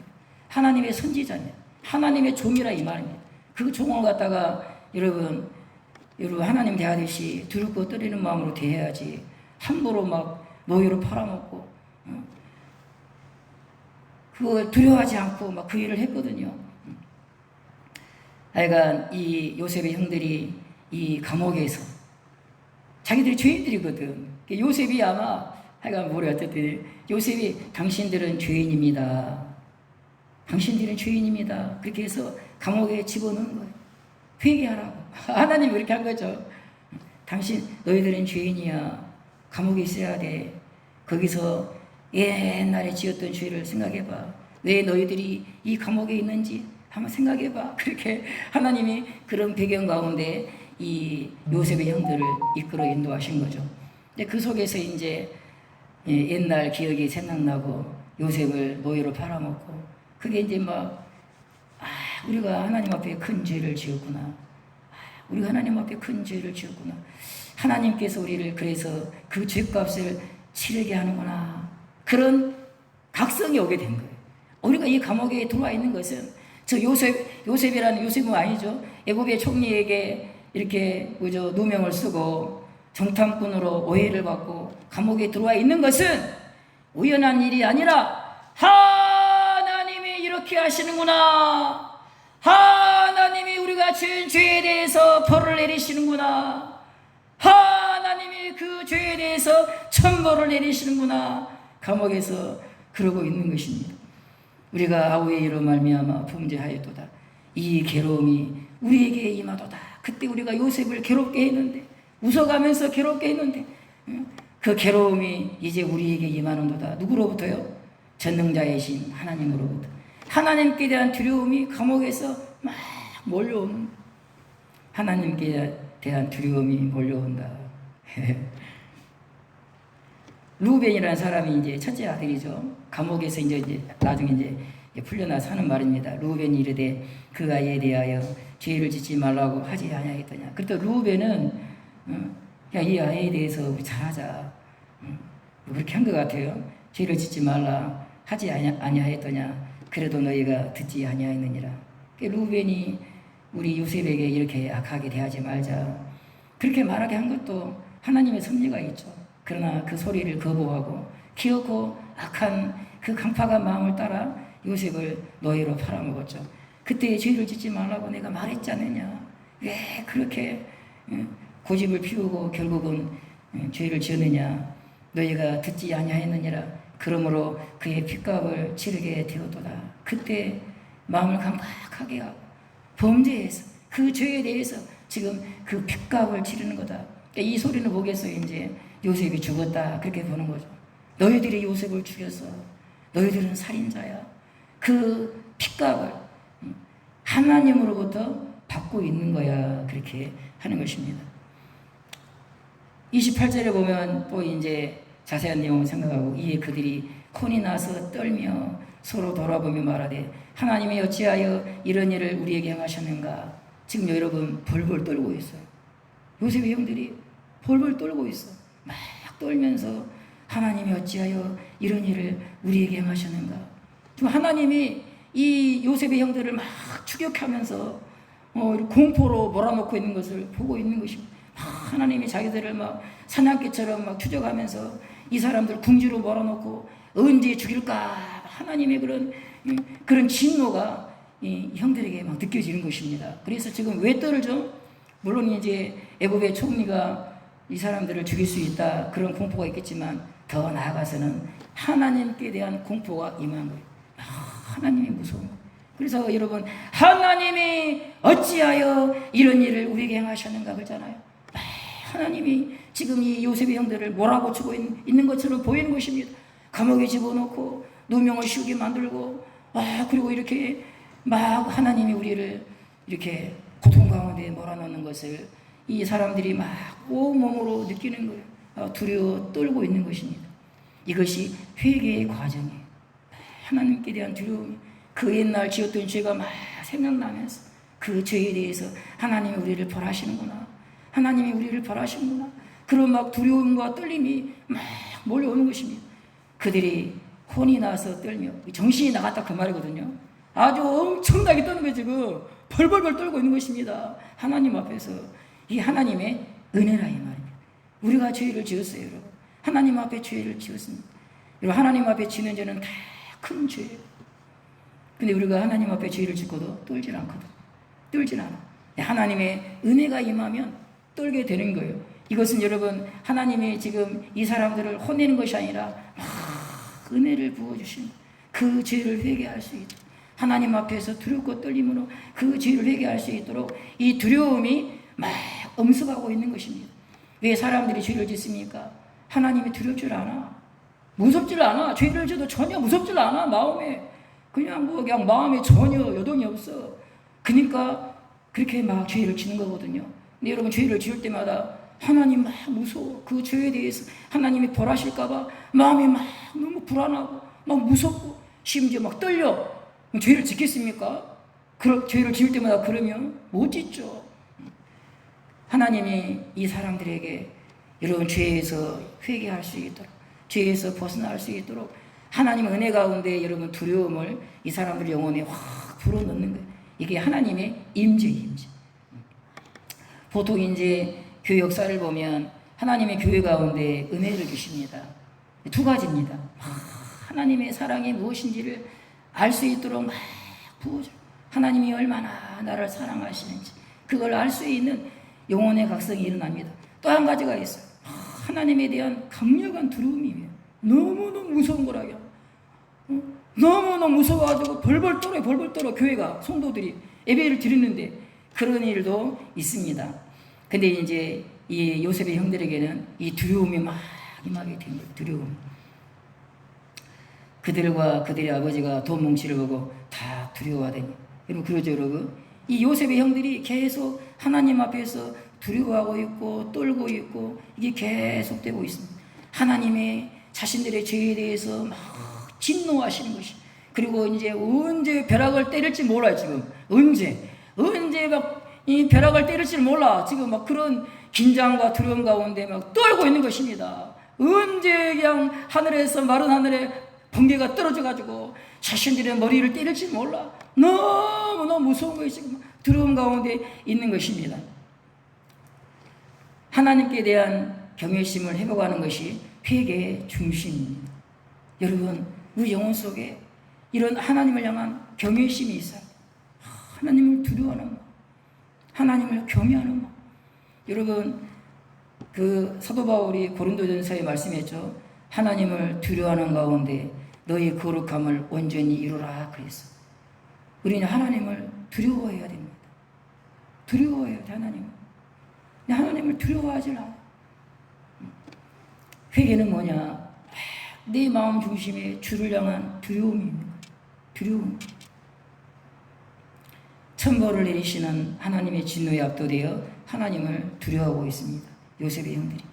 하나님의 선지자입니다. 하나님의 종이라 이 말입니다. 그 종을 갖다가 여러분 하나님 대하듯이 두렵고 떨리는 마음으로 대해야지. 함부로 막 노예로 팔아먹고 그걸 두려워하지 않고 막 그 일을 했거든요. 하여간 이 요셉의 형들이 이 감옥에서 자기들이 죄인들이거든. 요셉이 아마 하여간 뭐래 어쨌든 요셉이 당신들은 죄인입니다. 당신들은 죄인입니다. 그렇게 해서 감옥에 집어넣은 거예요. 회개하라고. 하나님이 그렇게 한 거죠. 너희들은 죄인이야. 감옥에 있어야 돼. 거기서 옛날에 지었던 죄를 생각해봐. 왜 너희들이 이 감옥에 있는지 한번 생각해봐. 그렇게 하나님이 그런 배경 가운데 이 요셉의 형들을 이끌어 인도하신 거죠. 근데 그 속에서 이제 옛날 기억이 생각나고 요셉을 노예로 팔아먹고 그게 이제 우리가 하나님 앞에 큰 죄를 지었구나. 우리가 하나님 앞에 큰 죄를 지었구나. 하나님께서 우리를 그래서 그 죄값을 치르게 하는구나. 그런 각성이 오게 된 거예요. 우리가 이 감옥에 들어와 있는 것은 저 요셉이라는 요셉은 아니죠. 애굽의 총리에게 이렇게 누명을 쓰고 정탐꾼으로 오해를 받고 감옥에 들어와 있는 것은 우연한 일이 아니라 하나님이 이렇게 하시는구나. 하나님이 우리가 지은 죄에 대해서 벌을 내리시는구나. 하나님이 그 죄에 대해서 천벌을 내리시는구나. 감옥에서 그러고 있는 것입니다. 우리가 아우의 이로 말미암아 범죄하였도다. 이 괴로움이 우리에게 임하도다. 그때 우리가 요셉을 괴롭게 했는데 웃어가면서 괴롭게 했는데 그 괴로움이 이제 우리에게 임하는도다. 누구로부터요? 전능자이신 하나님으로부터. 하나님께 대한 두려움이 감옥에서 막 몰려오는, 하나님께 대한 두려움이 몰려온다. 루벤이라는 사람이 이제 첫째 아들이죠. 감옥에서 이제 나중에 이제 풀려나서 하는 말입니다. 루벤이 이르되 그 아이에 대하여 죄를 짓지 말라고 하지 아니하였더냐. 그래도 루벤은 이 아이에 대해서 우리 잘하자. 그렇게 한 것 같아요. 죄를 짓지 말라 하지 아니하였더냐. 그래도 너희가 듣지 아니하였느니라. 루벤이 우리 요셉에게 이렇게 악하게 대하지 말자. 그렇게 말하게 한 것도 하나님의 섭리가 있죠. 그러나 그 소리를 거부하고 기어코 악한 그 강팍한 마음을 따라 요셉을 노예로 팔아먹었죠. 그때 죄를 짓지 말라고 내가 말했지 않느냐. 왜 그렇게 고집을 피우고 결국은 죄를 지었느냐. 너희가 듣지 아니하였느니라. 그러므로 그의 핏값을 치르게 되었도다. 그때 마음을 강팍하게 하고 범죄해서 그 죄에 대해서 지금 그 핏값을 치르는 거다. 이 소리는 보겠어. 이제 요셉이 죽었다. 그렇게 보는 거죠. 너희들이 요셉을 죽였어. 너희들은 살인자야. 그 핏값을 하나님으로부터 받고 있는 거야. 그렇게 하는 것입니다. 28절에 보면 또 이제 자세한 내용을 생각하고 이에 그들이 혼이 나서 떨며 서로 돌아보며 말하되 하나님이 어찌하여 이런 일을 우리에게 행하셨는가. 지금 여러분 벌벌 떨고 있어요. 요셉의 형들이 벌벌 떨고 있어. 막 떨면서 하나님이 어찌하여 이런 일을 우리에게 행하셨는가. 지금 하나님이 이 요셉의 형들을 막 추격하면서 공포로 몰아넣고 있는 것을 보고 있는 것입니다. 하나님이 자기들을 막 사냥개처럼 막 추적하면서 이 사람들 궁지로 몰아넣고 언제 죽일까. 하나님의 그런 진노가 이 형들에게 막 느껴지는 것입니다. 그래서 지금 왜 떨죠? 물론 이제 애굽의 총리가 이 사람들을 죽일 수 있다 그런 공포가 있겠지만 더 나아가서는 하나님께 대한 공포가 임한 거예요. 하나님이 무서운 거예요. 그래서 여러분 하나님이 어찌하여 이런 일을 우리에게 행하셨는가 그러잖아요. 하나님이 지금 이 요셉의 형들을 몰아붙이고 있는 것처럼 보이는 것입니다. 감옥에 집어넣고 누명을 씌우게 만들고 그리고 이렇게 막 하나님이 우리를 이렇게 고통 가운데 몰아넣는 것을 이 사람들이 막 온몸으로 느끼는 거예요. 두려워 떨고 있는 것입니다. 이것이 회개의 과정이에요. 하나님께 대한 두려움이 그 옛날 지었던 죄가 막 생각나면서 그 죄에 대해서 하나님이 우리를 벌하시는구나. 하나님이 우리를 벌하시는구나. 그런 막 두려움과 떨림이 막 몰려오는 것입니다. 그들이 혼이 나서 떨며 정신이 나갔다 그 말이거든요. 아주 엄청나게 떠는 게 지금 벌벌벌 떨고 있는 것입니다. 하나님 앞에서. 이 하나님의 은혜라 이 말입니다. 우리가 죄를 지었어요, 여러분. 하나님 앞에 죄를 지었습니다. 여러분 하나님 앞에 지는 죄는 다 큰 죄예요. 근데 우리가 하나님 앞에 죄를 짓고도 떨질 않거든. 떨질 않아. 하나님의 은혜가 임하면 떨게 되는 거예요. 이것은 여러분 하나님이 지금 이 사람들을 혼내는 것이 아니라 막 은혜를 부어주신 그 죄를 회개할 수 있도록 하나님 앞에서 두렵고 떨림으로 그 죄를 회개할 수 있도록 이 두려움이 막 엄습하고 있는 것입니다. 왜 사람들이 죄를 짓습니까? 하나님이 두렵질 않아. 무섭질 않아. 죄를 져도 전혀 무섭질 않아. 마음에 그냥 마음에 전혀 여동이 없어. 그러니까 그렇게 막 죄를 지는 거거든요. 근데 여러분 죄를 지을 때마다 하나님 막 무서워. 그 죄에 대해서 하나님이 벌하실까봐 마음이 막 너무 불안하고 막 무섭고 심지어 막 떨려. 죄를 짓겠습니까? 죄를 지을 때마다 그러면 못 짓죠. 하나님이 이 사람들에게 여러분 죄에서 회개할 수 있도록 죄에서 벗어날 수 있도록 하나님의 은혜 가운데 여러분 두려움을 이 사람들 영혼에 확 불어넣는 거예요. 이게 하나님의 임재. 보통 이제 교회 역사를 보면 하나님의 교회 가운데 은혜를 주십니다. 두 가지입니다. 하나님의 사랑이 무엇인지를 알 수 있도록 막 부어줘. 하나님이 얼마나 나를 사랑하시는지 그걸 알 수 있는 영혼의 각성이 일어납니다. 또 한 가지가 있어요. 하나님에 대한 강력한 두려움이에요. 너무너무 무서운 거라요. 너무너무 무서워가지고 벌벌 떨어 교회가 성도들이 예배를 드리는데 그런 일도 있습니다. 근데 이제 이 요셉의 형들에게는 이 두려움이 막 임하게 된 거예요. 두려움. 그들과 그들의 아버지가 돈 뭉치를 보고 다 두려워하더니 여러분 그러죠 여러분. 이 요셉의 형들이 계속 하나님 앞에서 두려워하고 있고 떨고 있고 이게 계속되고 있습니다. 하나님의 자신들의 죄에 대해서 막 진노하시는 것이 그리고 이제 언제 벼락을 때릴지 몰라요. 지금 언제 막 이 벼락을 때릴지 몰라. 지금 막 그런 긴장과 두려움 가운데 막 떨고 있는 것입니다. 언제 그냥 하늘에서 마른 하늘에 번개가 떨어져 가지고 자신들의 머리를 때릴지 몰라. 너무너무 무서운 것이 지금 두려움 가운데 있는 것입니다. 하나님께 대한 경외심을 회복하는 것이 회개의 중심입니다. 여러분 우리 영혼 속에 이런 하나님을 향한 경외심이 있어요. 하나님을 두려워하는 마음, 하나님을 경외하는 마음. 여러분 그 사도 바울이 고린도전서에 말씀했죠. 하나님을 두려워하는 가운데 너희 거룩함을 온전히 이루라 그랬어. 우리는 하나님을 두려워해야 됩니다. 두려워해야 돼 하나님을. 하나님을 두려워하지 않아. 회개는 뭐냐? 내 마음 중심에 주를 향한 두려움입니다. 두려움. 천벌을 내리시는 하나님의 진노에 압도되어 하나님을 두려워하고 있습니다. 요셉의 형들이.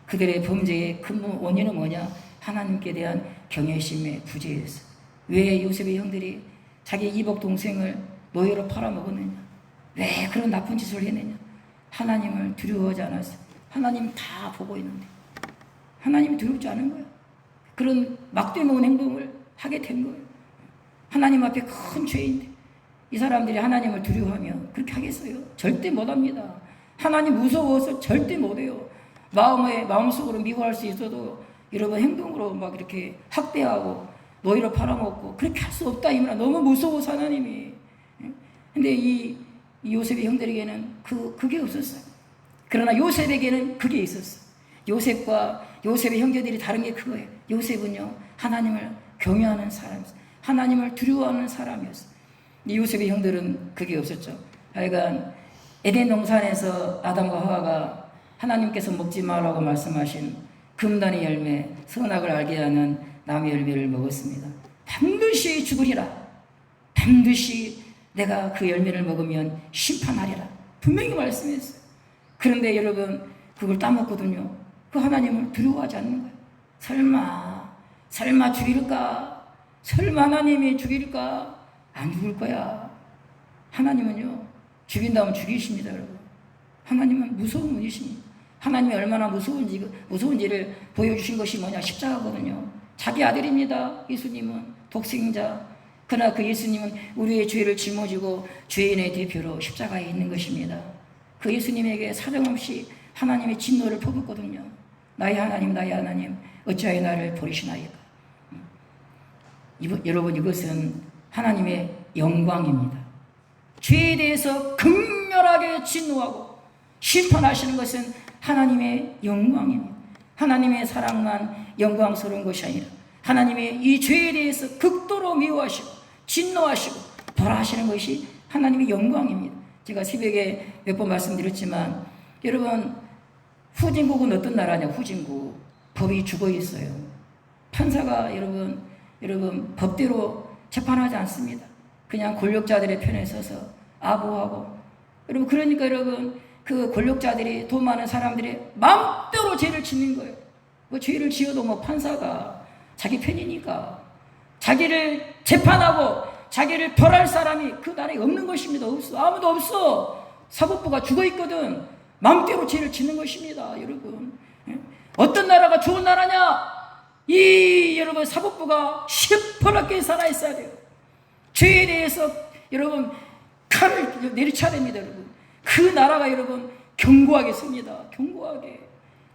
그들의 범죄의 근본 원인은 뭐냐? 하나님께 대한 경외심의 부재였어. 왜 요셉의 형들이 자기 이복 동생을 노예로 팔아먹었느냐? 왜 그런 나쁜 짓을 했느냐? 하나님을 두려워하지 않았어요. 하나님 다 보고 있는데 하나님이 두렵지 않은 거예요. 그런 막대먹은 행동을 하게 된 거예요. 하나님 앞에 큰 죄인데 이 사람들이 하나님을 두려워하면 그렇게 하겠어요? 절대 못합니다. 하나님 무서워서 절대 못해요. 마음속으로 미워할 수 있어도 여러분 행동으로 막 이렇게 학대하고 노예로 팔아먹고 그렇게 할 수 없다. 이면 너무 무서워서 하나님이. 근데 이 요셉의 형들에게는 그게 없었어요. 그러나 요셉에게는 그게 있었어요. 요셉과 요셉의 형제들이 다른 게 그거예요. 요셉은요 하나님을 경외하는 사람이었어요. 하나님을 두려워하는 사람이었어요. 요셉의 형들은 그게 없었죠. 하여간 에덴 동산에서 아담과 하와가 하나님께서 먹지 말라고 말씀하신 금단의 열매, 선악을 알게 하는 나무의 열매를 먹었습니다. 반드시 죽으리라. 반드시 내가 그 열매를 먹으면 심판하리라. 분명히 말씀했어요. 그런데 여러분 그걸 따먹거든요. 그 하나님을 두려워하지 않는 거예요. 설마 죽일까? 설마 하나님이 죽일까? 안 죽을 거야. 하나님은요 죽인다면 죽이십니다. 여러분 하나님은 무서운 분이십니다. 하나님이 얼마나 무서운지를 보여주신 것이 뭐냐? 십자가거든요. 자기 아들입니다. 예수님은 독생자. 그러나 그 예수님은 우리의 죄를 짊어지고 죄인의 대표로 십자가에 있는 것입니다. 그 예수님에게 사정없이 하나님의 진노를 퍼붓거든요. 나의 하나님 어찌하여 나를 버리시나이까. 여러분 이것은 하나님의 영광입니다. 죄에 대해서 극렬하게 진노하고 심판하시는 것은 하나님의 영광입니다. 하나님의 사랑만 영광스러운 것이 아니라 하나님의 이 죄에 대해서 극도로 미워하시고 진노하시고 벌하시는 것이 하나님의 영광입니다. 제가 새벽에 몇 번 말씀드렸지만 여러분 후진국은 어떤 나라냐? 후진국 법이 죽어 있어요. 판사가 여러분 법대로 재판하지 않습니다. 그냥 권력자들의 편에 서서 아부하고 그러니까 여러분 그 권력자들이 돈 많은 사람들이 마음대로 죄를 짓는 거예요. 뭐 죄를 지어도 뭐 판사가 자기 편이니까 자기를 재판하고 자기를 벌할 사람이 그 나라에 없는 것입니다. 없어. 아무도 없어. 사법부가 죽어 있거든. 마음대로 죄를 짓는 것입니다. 여러분 어떤 나라가 좋은 나라냐? 여러분 사법부가 시퍼렇게 살아있어야 돼요. 죄에 대해서 여러분 칼을 내리쳐야 됩니다. 여러분 그 나라가 여러분 견고하게 씁니다. 견고하게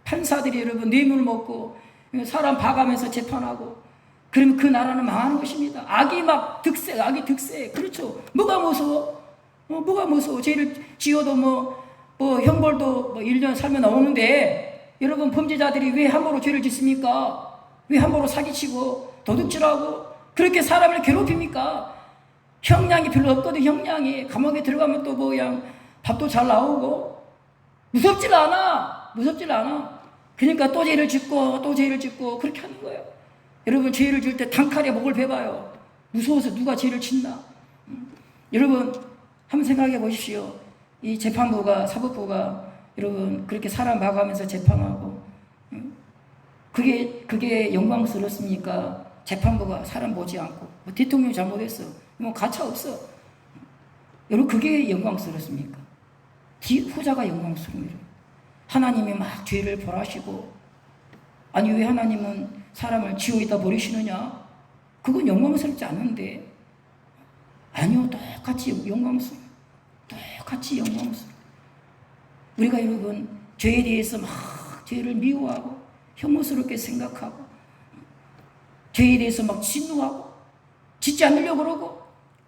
판사들이 여러분 뇌물 먹고 사람 봐가면서 재판하고 그러면 그 나라는 망하는 것입니다. 악이 득세. 그렇죠. 뭐가 무서워? 뭐가 무서워? 죄를 지어도 뭐 형벌도 뭐 1년 살면 나오는데 여러분 범죄자들이 왜 함부로 죄를 짓습니까? 왜 함부로 사기치고 도둑질하고 그렇게 사람을 괴롭힙니까? 형량이 별로 없거든. 형량이 감옥에 들어가면 또 뭐 그냥 밥도 잘 나오고 무섭질 않아. 그러니까 또 죄를 짓고 그렇게 하는 거예요. 여러분 죄를 질 때 단칼에 목을 베봐요. 무서워서 누가 죄를 짓나? 여러분 한번 생각해 보십시오. 이 재판부가 사법부가 여러분 그렇게 사람 봐가면서 재판하고 그게 영광스럽습니까? 재판부가 사람 보지 않고 뭐 대통령이 잘못했어. 뭐 가차 없어. 여러분 그게 영광스럽습니까? 후자가 영광스러워요. 하나님이 막 죄를 벌하시고 아니 왜 하나님은 사람을 지옥에다 버리시느냐? 그건 영광스럽지 않은데 아니요 똑같이 영광스러워. 우리가 여러분 죄에 대해서 막 죄를 미워하고 혐오스럽게 생각하고 죄에 대해서 막 진노하고 짓지 않으려고 그러고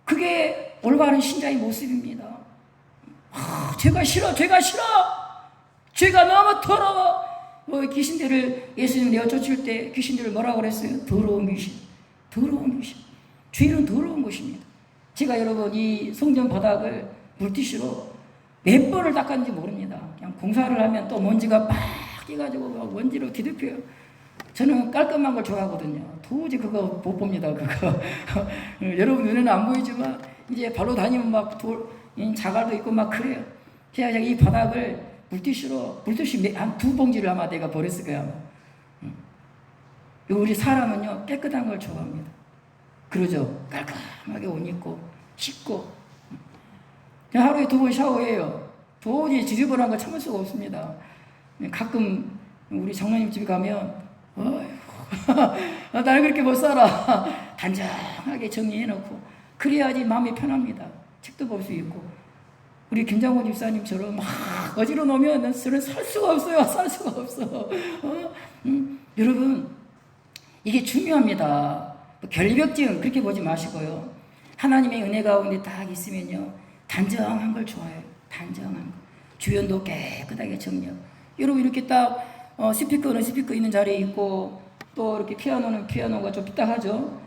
그게 올바른 신자의 모습입니다. 죄가 싫어. 죄가 너무 더러워. 귀신들을 예수님 내어쫓을 때 귀신들을 뭐라고 그랬어요? 더러운 귀신. 죄는 더러운 것입니다. 제가 여러분 이 성전 바닥을 물티슈로 몇 번을 닦았는지 모릅니다. 그냥 공사를 하면 또 먼지가 막 끼가지고 막 먼지로 뒤덮여요. 저는 깔끔한 걸 좋아하거든요. 도저히 그거 못 봅니다. 그거 여러분 눈에는 안 보이지만 이제 발로 다니면 막 자갈도 있고 막 그래요. 제가 이 바닥을 물티슈 한 2봉지를 아마 내가 버렸을 거야. 우리 사람은요 깨끗한 걸 좋아합니다. 그러죠. 깔끔하게 옷 입고 씻고 하루에 2번 샤워해요. 도저히 지저분한 거 참을 수가 없습니다. 가끔 우리 장로님 집에 가면 나를 그렇게 못 살아. 단정하게 정리해놓고 그래야지 마음이 편합니다. 책도 볼 수 있고 우리 김장호 집사님처럼 막 어지러 놓으면 저는 살 수가 없어. 여러분 이게 중요합니다. 결벽증 그렇게 보지 마시고요. 하나님의 은혜 가운데 딱 있으면요 단정한 걸 좋아해요. 단정한 거. 주변도 깨끗하게 정리하고 여러분 이렇게 딱 스피커는 스피커 있는 자리에 있고 또 이렇게 피아노는 피아노가 좀 삐딱하죠.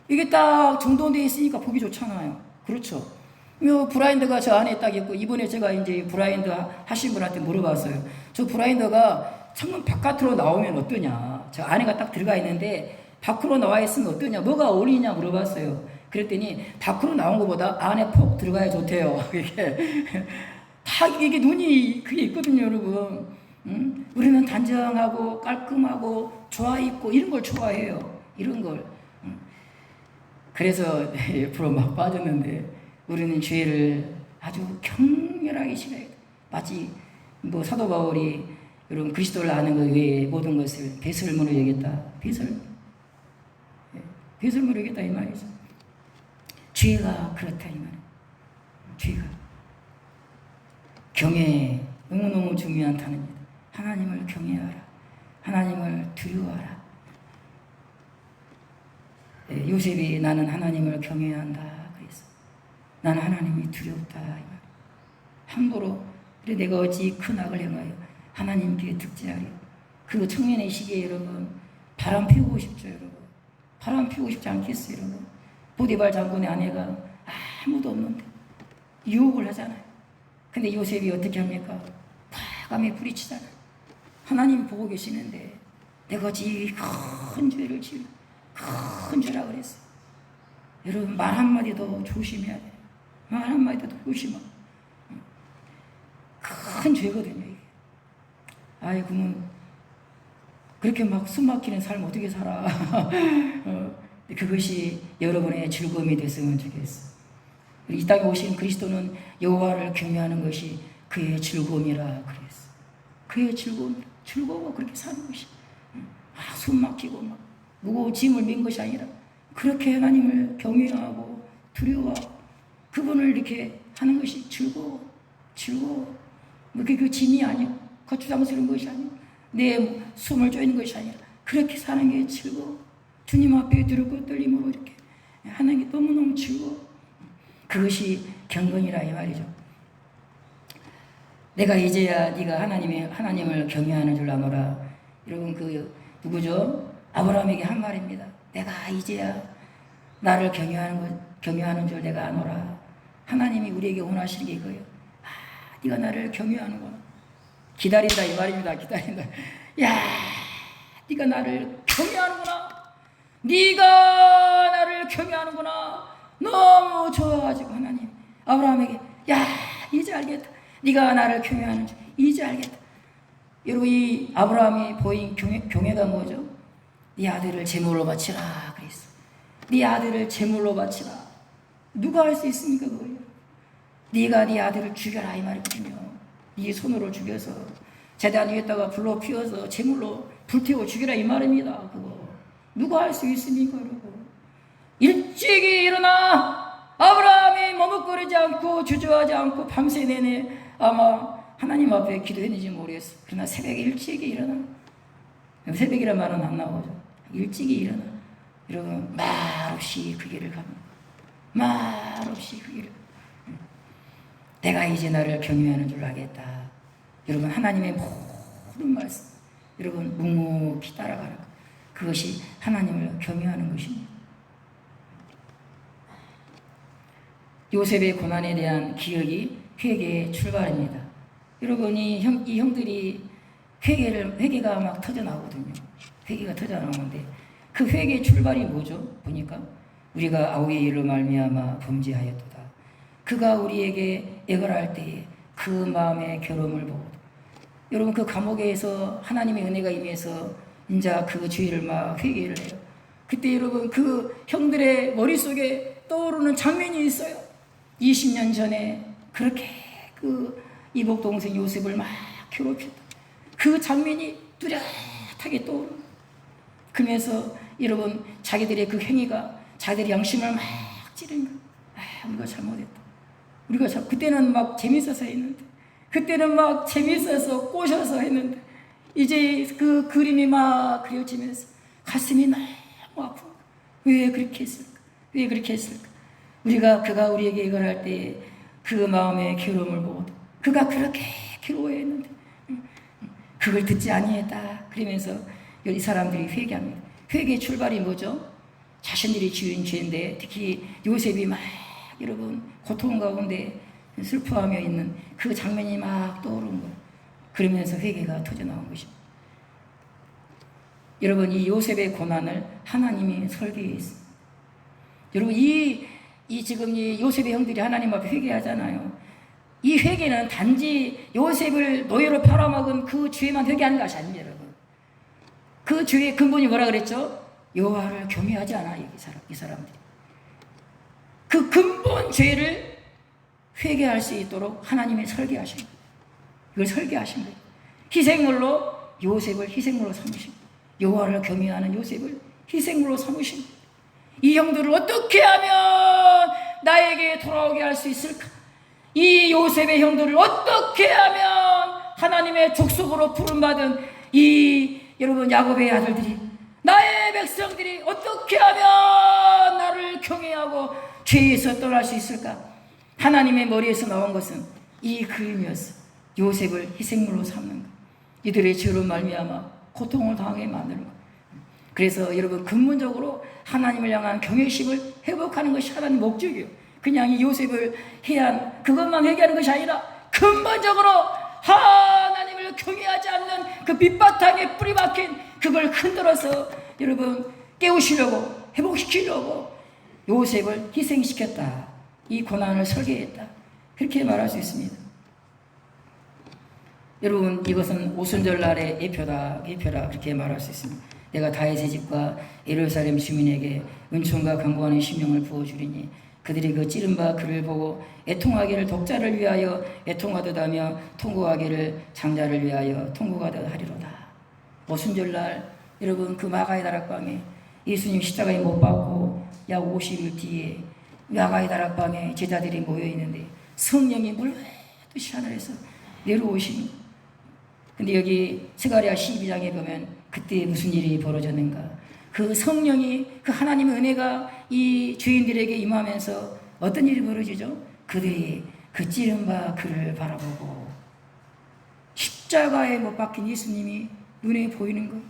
이게 딱 정돈되어 있으니까 보기 좋잖아요. 그렇죠. 브라인더가 저 안에 딱 있고 이번에 제가 이제 브라인더 하신 분한테 물어봤어요. 저 브라인더가 창문 바깥으로 나오면 어떠냐. 저 안에가 딱 들어가 있는데 밖으로 나와 있으면 어떠냐. 뭐가 어울리냐 물어봤어요. 그랬더니 밖으로 나온 것보다 안에 폭 들어가야 좋대요. 이게 눈이 그게 있거든요, 여러분. 우리는 단정하고 깔끔하고 좋아 있고 이런 걸 좋아해요. 이런 걸. 그래서 옆으로 막 빠졌는데 우리는 죄를 아주 격렬하게 싫어해요. 마치 뭐 사도 바울이 여러분 그리스도를 아는 것 외에 모든 것을 배설물로 여겼다. 배설물로 여겼다 이 말이죠. 죄가 그렇다 이 말이에요. 죄가. 경외 너무너무 중요한 단어입니다. 하나님을 경외하라. 하나님을 두려워하라. 요셉이 나는 하나님을 경외한다 그랬어. 나는 하나님이 두렵다 이 말. 함부로 그래 내가 어찌 큰 악을 행하여 하나님께 득죄하려. 그 청년의 시기에 여러분 바람 피우고 싶죠 여러분. 바람 피우고 싶지 않겠어요 여러분. 보디발 장군의 아내가 아무도 없는데 유혹을 하잖아요. 근데 요셉이 어떻게 합니까? 과감히 뿌리치잖아요. 하나님 보고 계시는데 내가 어찌 큰 죄를 지은 큰 죄라 그랬어요. 여러분 말 한마디도 조심해야 돼요. 말 한마디도 조심하고 큰 죄거든요 이게. 아이 그러면 그렇게 막 숨막히는 삶 어떻게 살아. 그것이 여러분의 즐거움이 됐으면 좋겠어. 이 땅에 오신 그리스도는 여호와를 경외하는 것이 그의 즐거움이라 그랬어. 그의 즐거워 그렇게 사는 것이. 숨 막히고 막 무거운 짐을 민 것이 아니라 그렇게 하나님을 경외하고 두려워하고 그분을 이렇게 하는 것이 즐거워. 그 짐이 아니고 거추장스러운 것이 아니고 내 숨을 쪼이는 것이 아니라 그렇게 사는 게 즐거워. 주님 앞에 두렵고 떨림으로 이렇게 하는 게 너무너무 즐거워. 그것이 경건이라 이 말이죠. 내가 이제야 네가 하나님을 경외하는 줄 아노라. 여러분 그 누구죠? 아브라함에게 한 말입니다. 내가 이제야 나를 경외하는 줄 내가 아노라. 하나님이 우리에게 원하시는 게 이거예요. 네가 나를 경외하는구나. 기다린다 이 말입니다. 기다린다. 야, 네가 나를 경외하는구나. 네가 나를 경외하는구나. 너무 좋아가지고 하나님 아브라함에게 야 이제 알겠다. 네가 나를 경외하는 줄 이제 알겠다. 여러분 이 아브라함이 보인 경외가 뭐죠? 네 아들을 제물로 바치라 그랬어. 네 아들을 제물로 바치라. 누가 할 수 있습니까 그거요? 네가 네 아들을 죽여라 이 말이거든요. 네 손으로 죽여서 제단 위에다가 불로 피워서 제물로 불태워 죽여라 이 말입니다. 그거 누가 할 수 있습니까 여러분? 일찍이 일어나 아브라함이 머뭇거리지 않고 주저하지 않고 밤새 내내 아마 하나님 앞에 기도했는지 모르겠어. 그러나 새벽에 일찍이 일어나. 새벽이란 말은 안 나오죠. 일찍이 일어나. 여러분 말없이 그 길을 갑니다. 말없이 그 길을. 내가 이제 나를 경외하는 줄 알겠다. 여러분 하나님의 모든 말씀 여러분 묵묵히 따라가는 것. 그것이 하나님을 경외하는 것입니다. 요셉의 고난에 대한 기억이 회개의 출발입니다. 여러분 이 형들이 회개가 막 터져나오거든요. 회개가 터져나오는데 그 회개의 출발이 뭐죠? 보니까 우리가 아우의 일로 말미암아 범죄하였도다. 그가 우리에게 애걸할 때에 그 마음의 괴로움을 보고 여러분 그 감옥에서 하나님의 은혜가 임해서 이제 그 주의를 막 회개를 해요. 그때 여러분 그 형들의 머릿속에 떠오르는 장면이 있어요. 20년 전에 그렇게 그 이복 동생 요셉을 막 괴롭혔다. 그 장면이 뚜렷하게 떠오르고 그러면서 여러분 자기들의 그 행위가 자기들의 양심을 막 찌르는 거예요. 우리가 잘못했다. 그때는 막 재밌어서 했는데 그때는 막 재밌어서 꼬셔서 했는데 이제 그 그림이 막 그려지면서 가슴이 너무 아프고 왜 그렇게 했을까? 왜 그렇게 했을까? 그가 우리에게 이걸 할 때 그 마음의 괴로움을 보고 그가 그렇게 괴로워했는데 그걸 듣지 아니했다. 그러면서 이 사람들이 회개합니다. 회개의 출발이 뭐죠? 자신들이 지은 죄인데 특히 요셉이 막 여러분 고통 가운데 슬퍼하며 있는 그 장면이 막 떠오르는 거예요. 그러면서 회개가 터져나온 것입니다. 여러분 이 요셉의 고난을 하나님이 설계했습니다. 여러분 지금 이 요셉의 형들이 하나님 앞에 회개하잖아요. 이 회개는 단지 요셉을 노예로 팔아먹은 그 죄만 회개하는 것이 아닙니다, 여러분. 그 죄의 근본이 뭐라 그랬죠? 여호와를 경외하지 않아 이 사람들이. 그 근본 죄를 회개할 수 있도록 하나님이 설계하신 거예요. 이걸 설계하신 거예요. 희생물로 요셉을 희생물로 삼으신 거예요. 여호와를 경외하는 요셉을 희생물로 삼으신 거예요. 이 형들을 어떻게 하면 나에게 돌아오게 할 수 있을까? 이 요셉의 형들을 어떻게 하면 하나님의 족속으로 부름받은 이 여러분 야곱의 아들들이 나의 하나님의 백성들이 어떻게 하면 나를 경외하고 죄에서 떠날 수 있을까? 하나님의 머리에서 나온 것은 이 그림이었어. 요셉을 희생물로 삼는 것. 이들의 죄로 말미암아 고통을 당하게 만드는 것. 그래서 여러분 근본적으로 하나님을 향한 경외심을 회복하는 것이 하나님 목적이에요. 그냥 이 요셉을 해한 그것만 회개하는 것이 아니라 근본적으로 하나님을 경외하지 않는 그 밑바탕에 뿌리 박힌 그걸 흔들어서 여러분 깨우시려고 회복시키려고 요셉을 희생시켰다. 이 고난을 설계했다. 그렇게 말할 수 있습니다. 여러분 이것은 오순절날의 예표다 그렇게 말할 수 있습니다. 내가 다윗의 집과 예루살렘 주민에게 은총과 강구하는 심령을 부어주리니 그들이 그 찌른 바 그를 보고 애통하기를 독자를 위하여 애통하듯 하며 통곡하기를 장자를 위하여 통곡하듯 하리로다. 오순절날 여러분 그 마가의 다락방에 예수님 십자가에 못 박고 약 50일 뒤에 마가의 다락방에 제자들이 모여 있는데 성령이 물듯이 하늘에서 내려오시는. 근데 여기 스가랴 12장에 보면 그때 무슨 일이 벌어졌는가? 그 성령이 그 하나님의 은혜가 이 죄인들에게 임하면서 어떤 일이 벌어지죠? 그들이 그 찌른 바 그를 바라보고 십자가에 못 박힌 예수님이 눈에 보이는 거예요.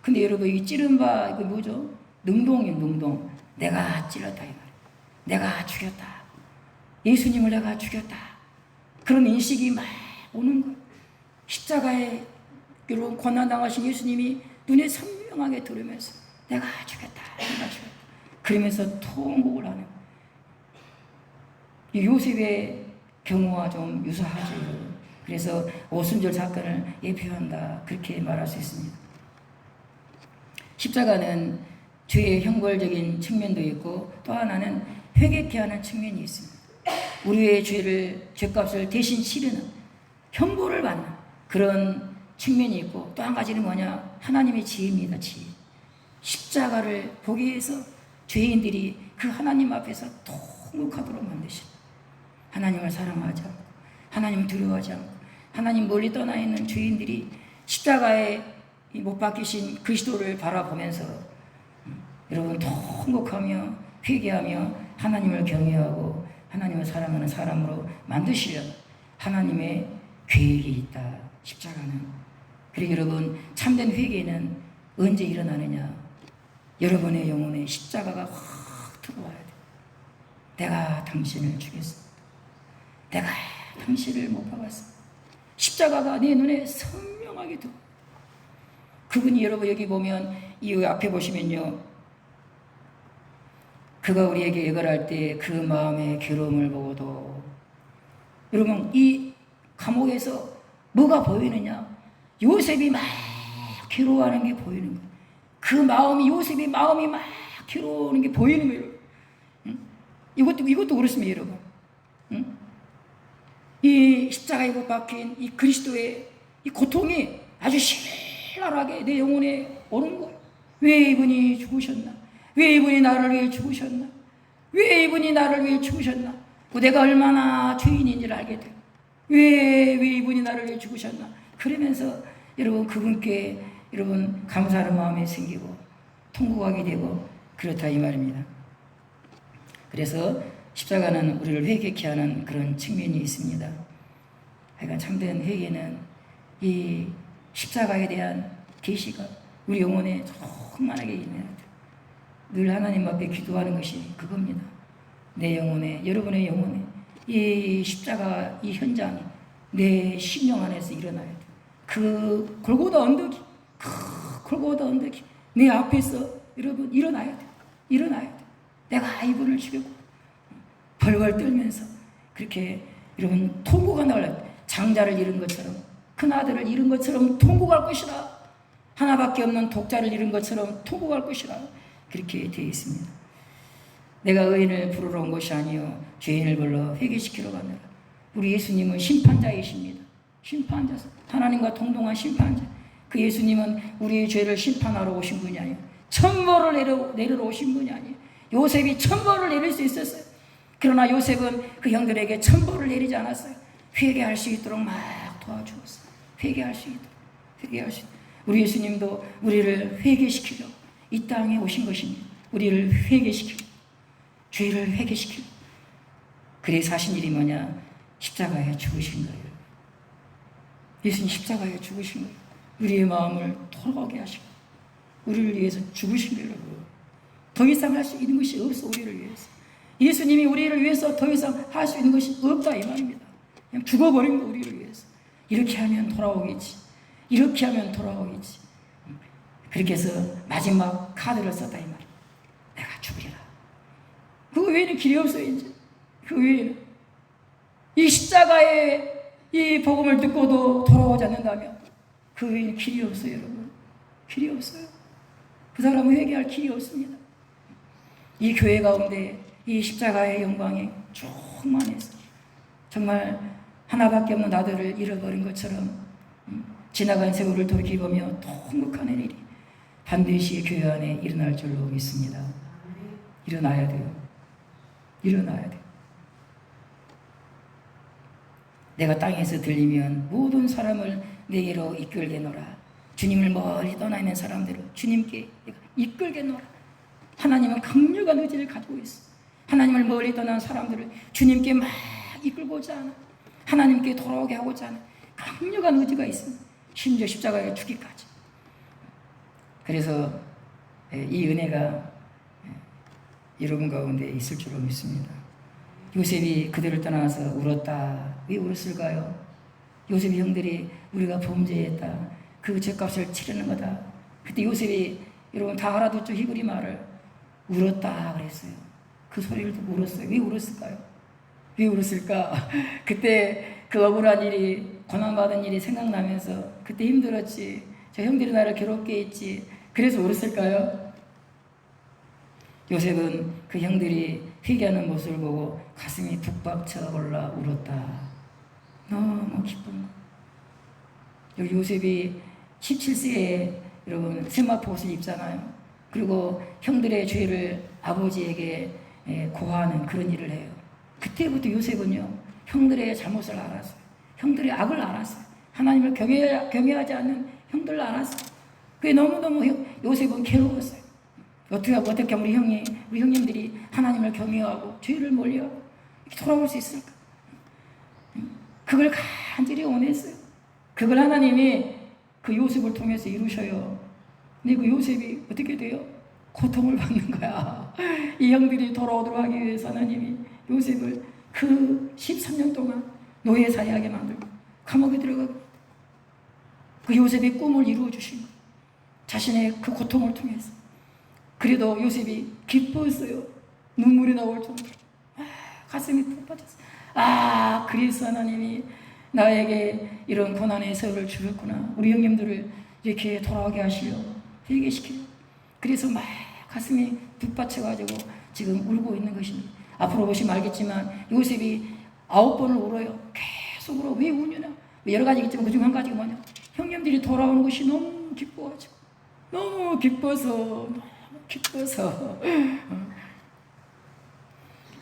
근데 여러분 이 찌른 바 이거 뭐죠? 능동이에요. 능동. 내가 찔렀다 이 말이에요. 내가 죽였다. 예수님을 내가 죽였다. 그런 인식이 막 오는 거예요. 십자가에 이런 고난당하신 예수님이 눈에 선명하게 들으면서 내가 죽였다. 내가 죽였다. 그러면서 통곡을 하는 거예요. 이 요셉의 경우와 좀 유사하죠. 그래서 오순절 사건을 예표한다. 그렇게 말할 수 있습니다. 십자가는 죄의 형벌적인 측면도 있고 또 하나는 회개케 하는 측면이 있습니다. 우리의 죄값을 대신 치르는 형벌을 받는 그런 측면이 있고 또 한 가지는 뭐냐? 하나님의 지혜입니다. 지혜. 십자가를 보기 위해서 죄인들이 그 하나님 앞에서 통곡하도록 만드신 하나님을 사랑하지 않고 하나님을 두려워하지 않고 하나님 멀리 떠나 있는 죄인들이 십자가에 못 박히신 그리스도를 바라보면서 여러분 통곡하며 회개하며 하나님을 경외하고 하나님을 사랑하는 사람으로 만드시려는 하나님의 계획이 있다. 십자가는. 그리고 여러분 참된 회개는 언제 일어나느냐? 여러분의 영혼에 십자가가 확 들어와야 돼. 내가 당신을 죽였습니다. 내가 당신을 못 박았습니다. 십자가가 내 눈에 선명하게 들어. 그분이 여러분 여기 보면 이 앞에 보시면요. 그가 우리에게 애걸할 때 그 마음의 괴로움을 보고도 여러분 이 감옥에서 뭐가 보이느냐? 요셉이 막 괴로워하는 게 보이는 거예요. 그 마음이 요셉의 마음이 막 괴로워하는 게 보이는 거예요. 응? 이것도 그렇습니다, 여러분. 응? 이 십자가에 못 박힌 이 그리스도의 이 고통이 아주 신랄하게 내 영혼에 오는 거예요. 왜 이분이 죽으셨나? 왜 이분이 나를 위해 죽으셨나? 왜 이분이 나를 위해 죽으셨나? 내가 얼마나 죄인인지를 알게 돼요. 왜 이분이 나를 위해 죽으셨나? 그러면서 여러분 그분께 여러분 감사하는 마음이 생기고 통곡하게 되고 그렇다 이 말입니다. 그래서 십자가는 우리를 회개케 하는 그런 측면이 있습니다. 그러니까 참된 회개는 이 십자가에 대한 계시가 우리 영혼에 충만하게 있는 늘 하나님 앞에 기도하는 것이 그겁니다. 내 영혼에 여러분의 영혼에 이 십자가 이 현장이 내 심령 안에서 일어나야 돼. 그 골고다 언덕이 골고다 언덕이 내 앞에서 여러분 일어나야 돼. 일어나야 돼. 내가 이분을 죽였고 벌벌 떨면서 그렇게 여러분 통곡가 나올라. 장자를 잃은 것처럼 큰 아들을 잃은 것처럼 통곡할 것이다. 하나밖에 없는 독자를 잃은 것처럼 통곡할 것이다. 그렇게 되어 있습니다. 내가 의인을 부르러 온 것이 아니요 죄인을 불러 회개시키러 가느라. 우리 예수님은 심판자이십니다. 심판자, 하나님과 동등한 심판자. 그 예수님은 우리의 죄를 심판하러 오신 분이 아니에요. 천벌을 내리러 오신 분이 아니에요. 요셉이 천벌을 내릴 수 있었어요. 그러나 요셉은 그 형들에게 천벌을 내리지 않았어요. 회개할 수 있도록 막 도와주었어요. 회개할 수 있도록. 우리 예수님도 우리를 회개시키려고 이 땅에 오신 것입니다. 우리를 회개시키고 죄를 회개시키고 그래서 하신 일이 뭐냐? 십자가에 죽으신 거예요. 예수님 십자가에 죽으신 거예요. 우리의 마음을 돌아오게 하시고 우리를 위해서 죽으신 거예요. 여러분. 더 이상 할 수 있는 것이 없어. 우리를 위해서. 예수님이 우리를 위해서 더 이상 할 수 있는 것이 없다 이 말입니다. 그냥 죽어버린 거 우리를 위해서. 이렇게 하면 돌아오겠지. 이렇게 하면 돌아오겠지. 그렇게 해서 마지막 카드를 썼다 이 말이에요. 내가 죽으리라. 그 외에는 길이 없어요. 이제 그 외에는 이 십자가의 이 복음을 듣고도 돌아오지 않는다면 그 외에는 길이 없어요. 여러분. 길이 없어요. 그 사람은 회개할 길이 없습니다. 이 교회 가운데 이 십자가의 영광에 충만해서 정말 하나밖에 없는 아들을 잃어버린 것처럼 지나간 세월을 돌이켜보며 통곡하는 일이 반드시 교회 안에 일어날 줄로 믿습니다. 일어나야 돼요. 일어나야 돼요. 내가 땅에서 들리면 모든 사람을 내게로 이끌게노라. 주님을 멀리 떠나 있는 사람들을 주님께 이끌게노라. 하나님은 강력한 의지를 가지고 있어. 하나님을 멀리 떠난 사람들을 주님께 막 이끌고자 하는, 하나님께 돌아오게 하고자 하는 강력한 의지가 있습니다. 심지어 십자가에 죽기까지. 그래서 이 은혜가 여러분 가운데 있을 줄로 믿습니다. 요셉이 그들을 떠나서 울었다. 왜 울었을까요? 요셉의 형들이 우리가 범죄했다. 그 죄값을 치르는 거다. 그때 요셉이 여러분 다 알아듣죠? 히브리 말을 울었다 그랬어요. 그 소리를 듣고 울었어요. 왜 울었을까요? 왜 울었을까? 그때 그 억울한 일이, 고난받은 일이 생각나면서 그때 힘들었지. 저 형들이 나를 괴롭게 했지. 그래서 울었을까요? 요셉은 그 형들이 회개하는 모습을 보고 가슴이 북박쳐 올라 울었다. 너무 기쁜 거. 여기 요셉이 17세에 여러분 세마포 옷을 입잖아요. 그리고 형들의 죄를 아버지에게 고하는 그런 일을 해요. 그때부터 요셉은요, 형들의 잘못을 알았어요. 형들의 악을 알았어요. 하나님을 경외하지 않는 형들을 알았어요. 그게 너무너무 요셉은 괴로웠어요. 어떻게 하면 우리 형님들이 하나님을 경외하고 죄를 멀리하고 이렇게 돌아올 수 있을까? 그걸 간절히 원했어요. 그걸 하나님이 그 요셉을 통해서 이루셔요. 근데 그 요셉이 어떻게 돼요? 고통을 받는 거야. 이 형들이 돌아오도록 하기 위해서 하나님이 요셉을 그 13년 동안 노예 사이하게 만들고 감옥에 들어가고 그 요셉의 꿈을 이루어 주신 거예요. 자신의 그 고통을 통해서. 그래도 요셉이 기뻤어요. 눈물이 나올 정도로. 가슴이 푹 빠졌어요. 그래서 하나님이 나에게 이런 고난의 세월을 주셨구나. 우리 형님들을 이렇게 돌아오게 하시려 회개시키려. 그래서 막 가슴이 북받쳐가지고 지금 울고 있는 것입니다. 앞으로 보시면 알겠지만 요셉이 9번을 울어요. 계속 울어. 왜 우느냐? 여러 가지가 있지만 그중 한 가지가 뭐냐? 형님들이 돌아오는 것이 너무 기뻐가지고 너무 기뻐서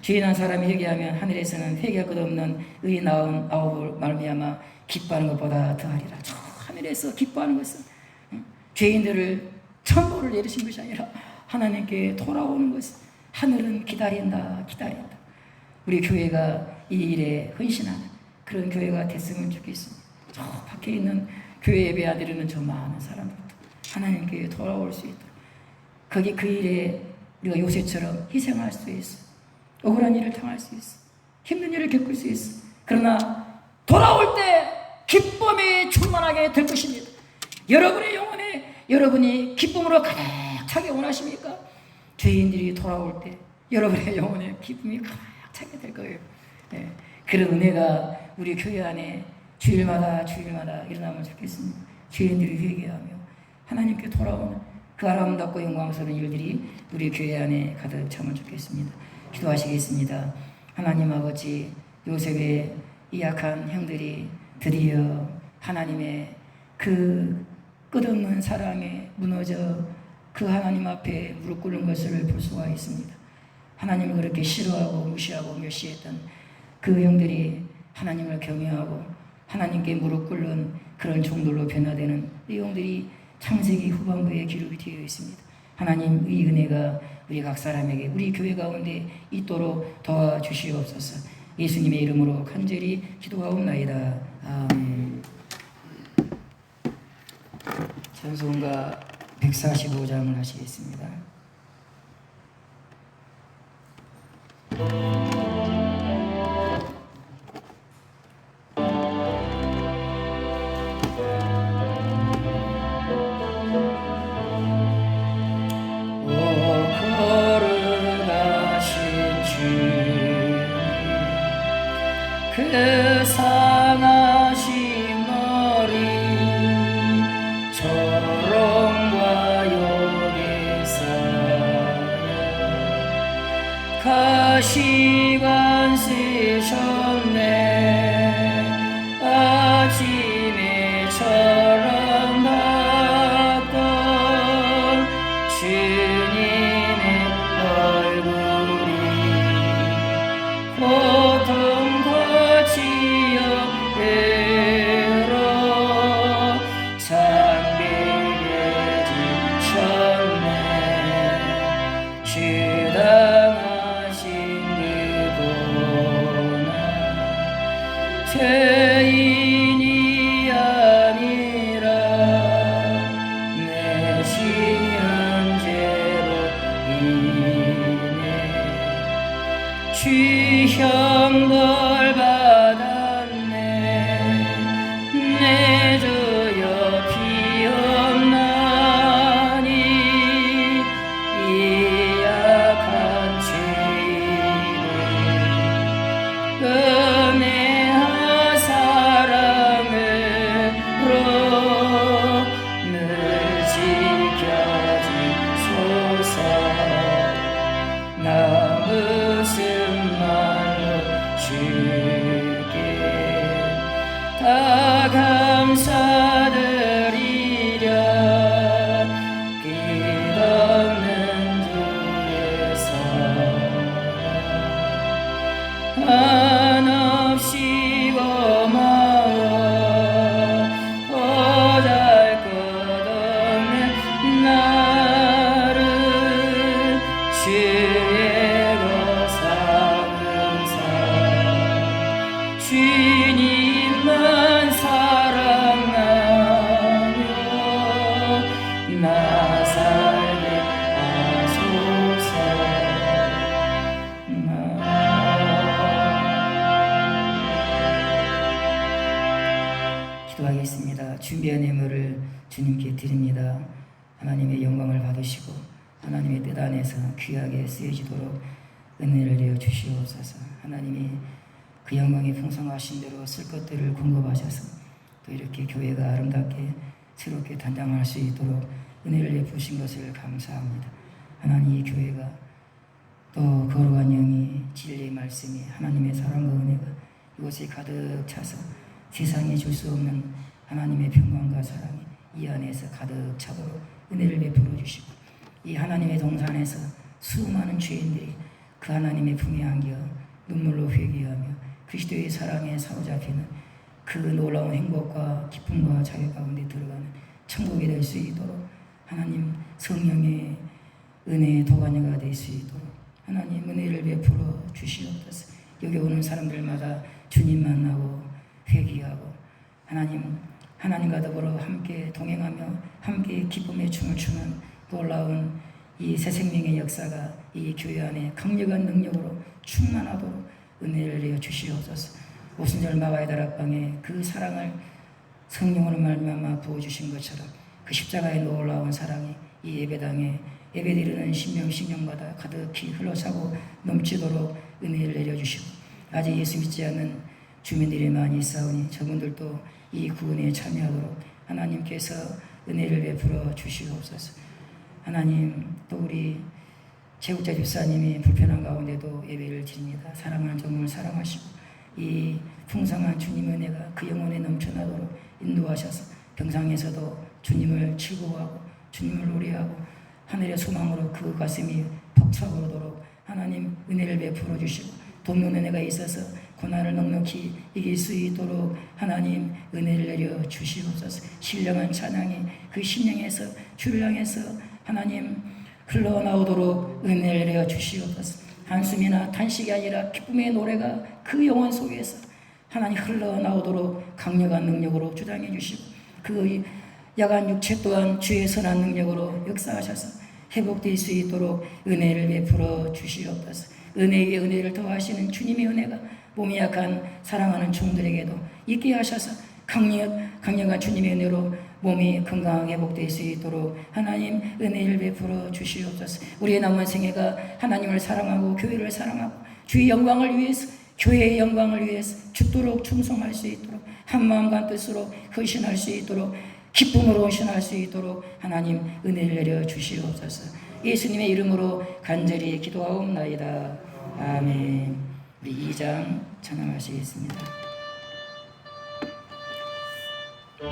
죄 난 사람이 회개하면 하늘에서는 회개할 것 없는 의에 나온 아홉을 말미암아 기뻐하는 것보다 더하리라. 저 하늘에서 기뻐하는 것은 죄인들을 천벌을 내리신 것이 아니라 하나님께 돌아오는 것은 하늘은 기다린다. 우리 교회가 이 일에 헌신하는 그런 교회가 됐으면 좋겠습니다. 저 밖에 있는 교회 예배하드리는 저 많은 사람들도 하나님께 돌아올 수 있도록 거기 그 일에 우리가 요셉처럼 희생할 수 있어. 억울한 일을 당할 수 있어. 힘든 일을 겪을 수 있어. 그러나 돌아올 때 기쁨이 충만하게 될 것입니다. 여러분의 영혼에 여러분이 기쁨으로 가득 차게 원하십니까? 죄인들이 돌아올 때 여러분의 영혼에 기쁨이 가득 차게 될 거예요. 네. 그런 은혜가 우리 교회 안에 주일마다 일어나면 좋겠습니다. 죄인들이 회개하며 하나님께 돌아오는 그 아름답고 영광스러운 일들이 우리 교회 안에 가득 차면 좋겠습니다. 기도하시겠습니다. 하나님 아버지, 요셉의 이 약한 형들이 드디어 하나님의 그 끝없는 사랑에 무너져 그 하나님 앞에 무릎 꿇는 것을 볼 수가 있습니다. 하나님을 그렇게 싫어하고 무시하고 멸시했던 그 형들이 하나님을 경외하고 하나님께 무릎 꿇는 그런 종들로 변화되는 내용들이 창세기 후반부에 기록이 되어 있습니다. 하나님 이 은혜가 우리 각 사람에게 우리 교회 가운데 있도록 도와주시옵소서. 예수님의 이름으로 간절히 기도하옵나이다. 아멘. 찬송가 145장을 하시겠습니다.
그 상하신 머리 조롱과 욕에 쌓여 가시관 쓰셨네. 아침에 처럼 봤던 주님의 얼굴이 고통과 지옥으로 장벽에 지쳤네. 주 당하신 그 고난 죄인이 아니라 내 지은 죄로 인해 주 형벌 받았네. 내 주여 피없나니 이 약한 죄인을 은혜와 사랑으로 늘 지켜주소서. 나 무슨 말로 주께 다 감사드리랴. 끝없는 주의 사랑 한없이 고마워. 보잘것없는 나를 주의 주님만 사랑하며 나 살게 하소서. 기도하겠습니다. 준비한 예물을 주님께 드립니다. 하나님의 영광을 받으시고 하나님의 뜻 안에서 귀하게 쓰여지도록 은혜를 내어 주시옵소서. 하나님이 그 영광이 풍성하신 대로 쓸 것들을 공급하셔서 또 이렇게 교회가 아름답게 새롭게 단장할 수 있도록 은혜를 베푸신 것을 감사합니다. 하나님 이 교회가 또 거룩한 영이 진리의 말씀이 하나님의 사랑과 은혜가 이곳에 가득 차서 세상에 줄 수 없는 하나님의 평강과 사랑이 이 안에서 가득 차도록 은혜를 베풀어 주시고 이 하나님의 동산에서 수많은 죄인들이 그 하나님의 품에 안겨 눈물로 회개하며 그리스도의 사랑에 사로잡히는 그 놀라운 행복과 기쁨과 자유 가운데 들어가는 천국이 될 수 있도록 하나님 성령의 은혜의 도가니가 될 수 있도록 하나님 은혜를 베풀어 주시옵소서. 여기 오는 사람들마다 주님 만나고 회개하고 하나님과 더불어 함께 동행하며 함께 기쁨의 춤을 추는 놀라운 이 새 생명의 역사가 이 교회 안에 강력한 능력으로 충만하도록 은혜를 내어 주시옵소서. 오순절 마가의 다락방에 그 사랑을 성령으로 말미암아 부어주신 것처럼 그 십자가의 놀라운 사랑이 이 예배당에 예배드리는 심령마다 가득히 흘러차고 넘치도록 은혜를 내려주시고 아직 예수 믿지 않는 주민들이 많이 있사오니 저분들도 이 구원에 참여하도록 하나님께서 은혜를 베풀어 주시옵소서. 하나님 또 우리 최국자 집사님이 불편한 가운데도 예배를 드립니다. 사랑하는 종을 사랑하시고 이 풍성한 주님 은혜가 그 영혼에 넘쳐나도록 인도하셔서 병상에서도 주님을 즐거워하고 주님을 노래하고 하늘의 소망으로 그 가슴이 벅차오르도록 하나님 은혜를 베풀어 주시고 돕는 은혜가 있어서 고난을 넉넉히 이길 수 있도록 하나님 은혜를 내려 주시옵소서. 신령한 찬양이 그 심령에서 주를 향해서 하나님
흘러나오도록 은혜를 내어 주시옵소서. 한숨이나 탄식이 아니라 기쁨의 노래가 그 영혼 속에서 하나님 흘러나오도록 강력한 능력으로 주장해 주시고 그 야간 육체 또한 주의 선한 능력으로 역사하셔서 회복될 수 있도록 은혜를 베풀어 주시옵소서. 은혜 위에 은혜를 더하시는 주님의 은혜가 몸이 약한 사랑하는 종들에게도 있게 하셔서 강력한 주님의 은혜로 몸이 건강하게 회복될 수 있도록 하나님 은혜를 베풀어 주시옵소서. 우리의 남은 생애가 하나님을 사랑하고 교회를 사랑하고 주의 영광을 위해서 교회의 영광을 위해서 죽도록 충성할 수 있도록 한마음과 한 뜻으로 헌신할 수 있도록 기쁨으로 헌신할 수 있도록 하나님 은혜를 내려 주시옵소서. 예수님의 이름으로 간절히 기도하옵나이다. 아멘. 우리 2장 찬양하시겠습니다.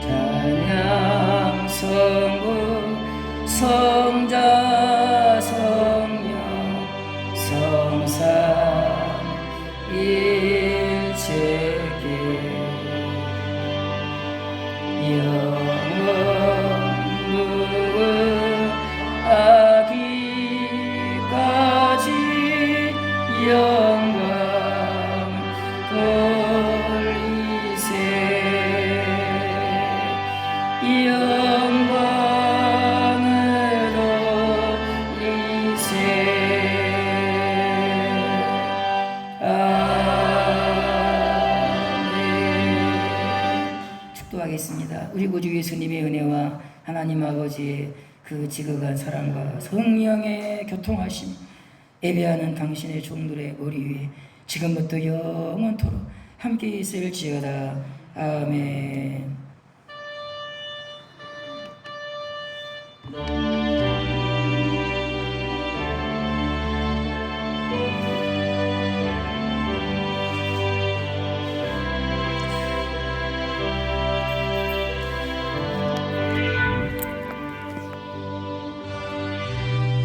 찬양 성부 성자 성령 성삼 일체계 영원 무아기까지 영광 돌리세 영광을 돌리세 아멘. 축도하겠습니다. 우리 구주 예수님의 은혜와 하나님 아버지의 그 지극한 사랑과 성령의 교통하심 예배하는 당신의 종들의 머리 위에 지금부터 영원토록 함께 있을지어다. 아멘.